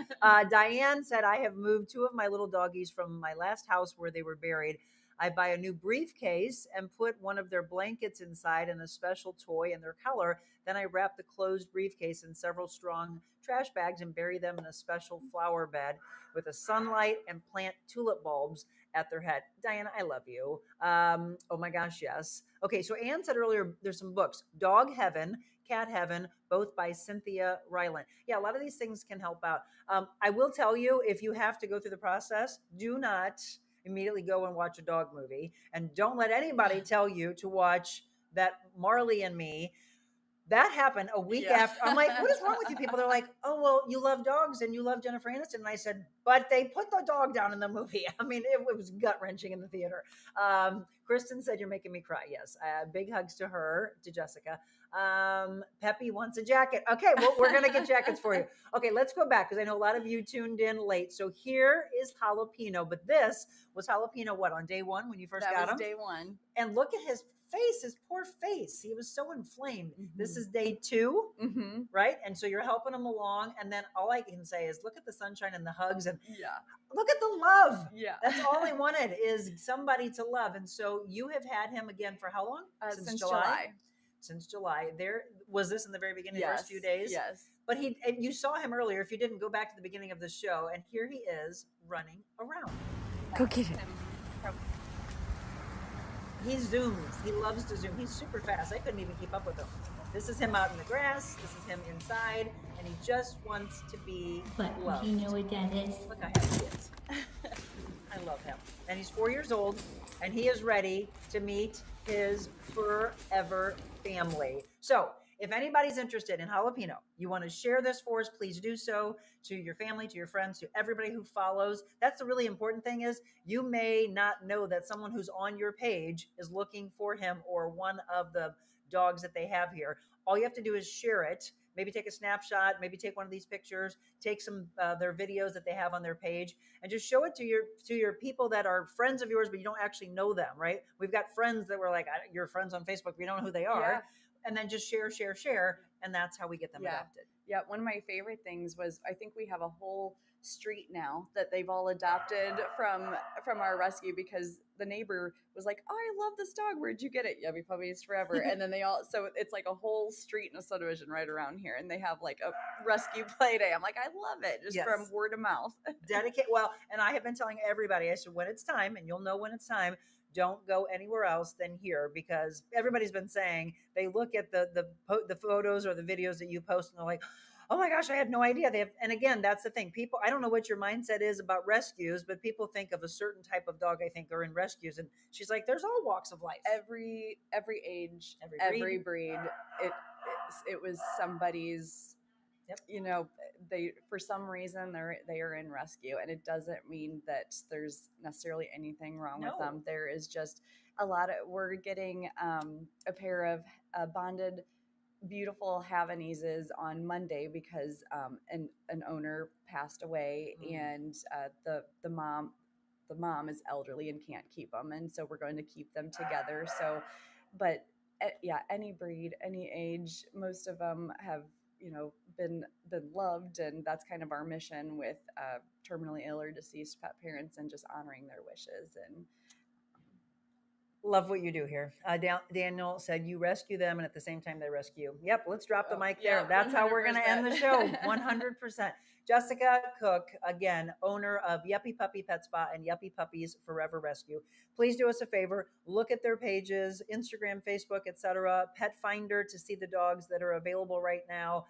Diane said, I have moved 2 of my little doggies from my last house where they were buried. I buy a new briefcase and put one of their blankets inside and a special toy in their color. Then I wrap the closed briefcase in several strong trash bags and bury them in a special flower bed with a sunlight and plant tulip bulbs at their head. Diana, I love you. Oh my gosh, yes. Okay, so Anne said earlier there's some books, Dog Heaven, Cat Heaven, both by Cynthia Ryland. Yeah, a lot of these things can help out. I will tell you, if you have to go through the process, do not immediately go and watch a dog movie, and don't let anybody tell you to watch that Marley and Me. That happened a week after. I'm like, what is wrong with you people? They're like, oh, well, you love dogs and you love Jennifer Aniston. And I said, but they put the dog down in the movie. I mean, it was gut wrenching in the theater. Kristen said, you're making me cry. Yes. Big hugs to her, to Jessica. Peppy wants a jacket. Okay, well, we're going to get jackets for you. Okay, let's go back because I know a lot of you tuned in late. So here is Jalopeno, but this was Jalopeno, what, on day 1 when you first got him? That was day 1. And look at his face, his poor face. He was so inflamed. This is day 2, right? And so you're helping him along. And then all I can say is look at the sunshine and the hugs and look at the love. Yeah. That's all I wanted is somebody to love. And so you have had him again for how long? Since July. Since July. There was this in the very beginning, the first few days. Yes. But you saw him earlier. If you didn't, go back to the beginning of the show, and here he is running around. Go get him. He zooms. He loves to zoom. He's super fast. I couldn't even keep up with him. This is him out in the grass. This is him inside, and he just wants to be loved. You know what that is? Look how happy he is. I love him. And he's 4 years old, and he is ready to meet his forever family. So if anybody's interested in Jalopeno, you want to share this for us, please do so to your family, to your friends, to everybody who follows. That's the really important thing is you may not know that someone who's on your page is looking for him or one of the dogs that they have here. All you have to do is share it. Maybe take a snapshot, maybe take one of these pictures, take some their videos that they have on their page, and just show it to your people that are friends of yours, but you don't actually know them, right? We've got friends that were like, you're friends on Facebook, we don't know who they are. Yeah. And then just share, and that's how we get them adopted. Yeah, one of my favorite things was I think we have a whole street now that they've all adopted from our rescue because the neighbor was like, oh, I love this dog. Where'd you get it? Yuppy Puppies Forever. And then so it's like a whole street in a subdivision right around here. And they have like a rescue play day. I'm like, I love it. Just from word of mouth. Dedicate. Well, and I have been telling everybody, I said, when it's time, and you'll know when it's time, don't go anywhere else than here because everybody's been saying they look at the photos or the videos that you post and they're like, oh my gosh, I had no idea. And again, that's the thing. People, I don't know what your mindset is about rescues, but people think of a certain type of dog, I think, are in rescues. And she's like, there's all walks of life. Every age, every breed. It was somebody's, they, for some reason they are in rescue, and it doesn't mean that there's necessarily anything wrong with them. There is just we're getting a pair of bonded beautiful Havaneses on Monday because an owner passed away, and the mom is elderly and can't keep them, and so we're going to keep them together. So, but any breed, any age, most of them have been loved, and that's kind of our mission with terminally ill or deceased pet parents, and just honoring their wishes. And love what you do here. Daniel said you rescue them and at the same time they rescue you. Yep, let's drop the mic there. That's 100%. How we're going to end the show. 100%. Jessica Cooke, again, owner of Yuppy Puppy Pet Spa and Yuppy Puppies Forever Rescue. Please do us a favor. Look at their pages, Instagram, Facebook, etc. Pet Finder to see the dogs that are available right now.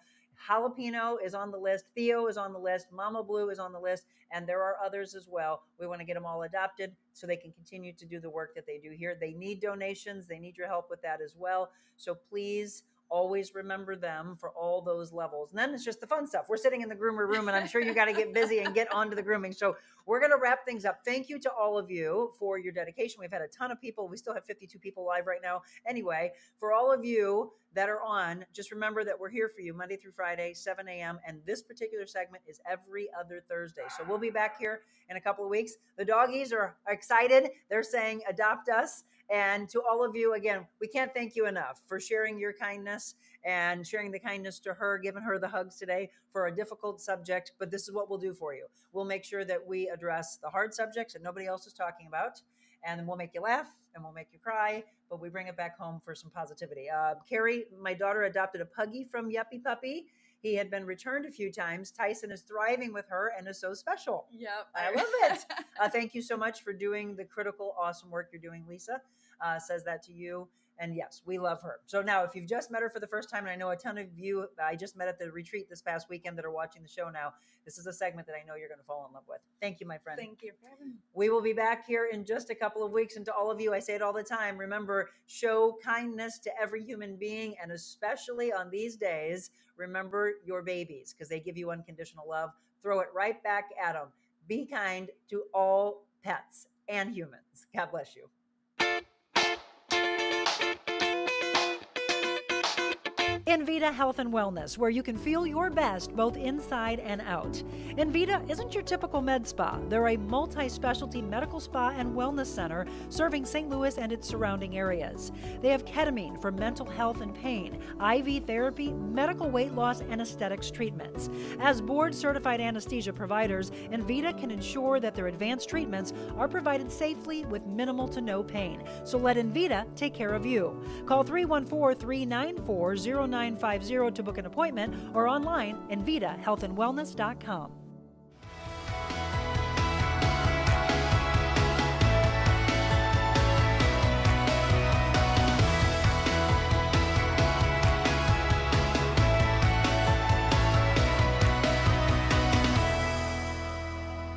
Jalopeno is on the list. Theo is on the list. Mama Blue is on the list. And there are others as well. We want to get them all adopted so they can continue to do the work that they do here. They need donations. They need your help with that as well. So please always remember them for all those levels. And then it's just the fun stuff. We're sitting in the groomer room, and I'm sure you got to get busy and get onto the grooming. So we're going to wrap things up. Thank you to all of you for your dedication. We've had a ton of people. We still have 52 people live right now. Anyway, for all of you that are on, just remember that we're here for you Monday through Friday, 7 a.m. And this particular segment is every other Thursday. So we'll be back here in a couple of weeks. The doggies are excited. They're saying, adopt us. And to all of you, again, we can't thank you enough for sharing your kindness and sharing the kindness to her, giving her the hugs today for a difficult subject. But this is what we'll do for you. We'll make sure that we address the hard subjects that nobody else is talking about. And then we'll make you laugh and we'll make you cry, but we bring it back home for some positivity. Carrie, my daughter, adopted a puggy from Yuppy Puppy. He had been returned a few times. Tyson is thriving with her and is so special. Yep. I love it. Thank you so much for doing the critical, awesome work you're doing, Lisa. Says that to you. And yes, we love her. So now, if you've just met her for the first time, and I know a ton of you I just met at the retreat this past weekend that are watching the show now, this is a segment that I know you're going to fall in love with. Thank you, my friend. Thank you for having me. We will be back here in just a couple of weeks. And to all of you, I say it all the time, remember, show kindness to every human being. And especially on these days, remember your babies, because they give you unconditional love. Throw it right back at them. Be kind to all pets and humans. God bless you. Envita Health and Wellness, where you can feel your best both inside and out. Envita isn't your typical med spa. They're a multi-specialty medical spa and wellness center serving St. Louis and its surrounding areas. They have ketamine for mental health and pain, IV therapy, medical weight loss, and aesthetics treatments. As board-certified anesthesia providers, Envita can ensure that their advanced treatments are provided safely with minimal to no pain. So let Envita take care of you. Call 314-394-0950 to book an appointment or online, EnvitaHealthandWellness.com.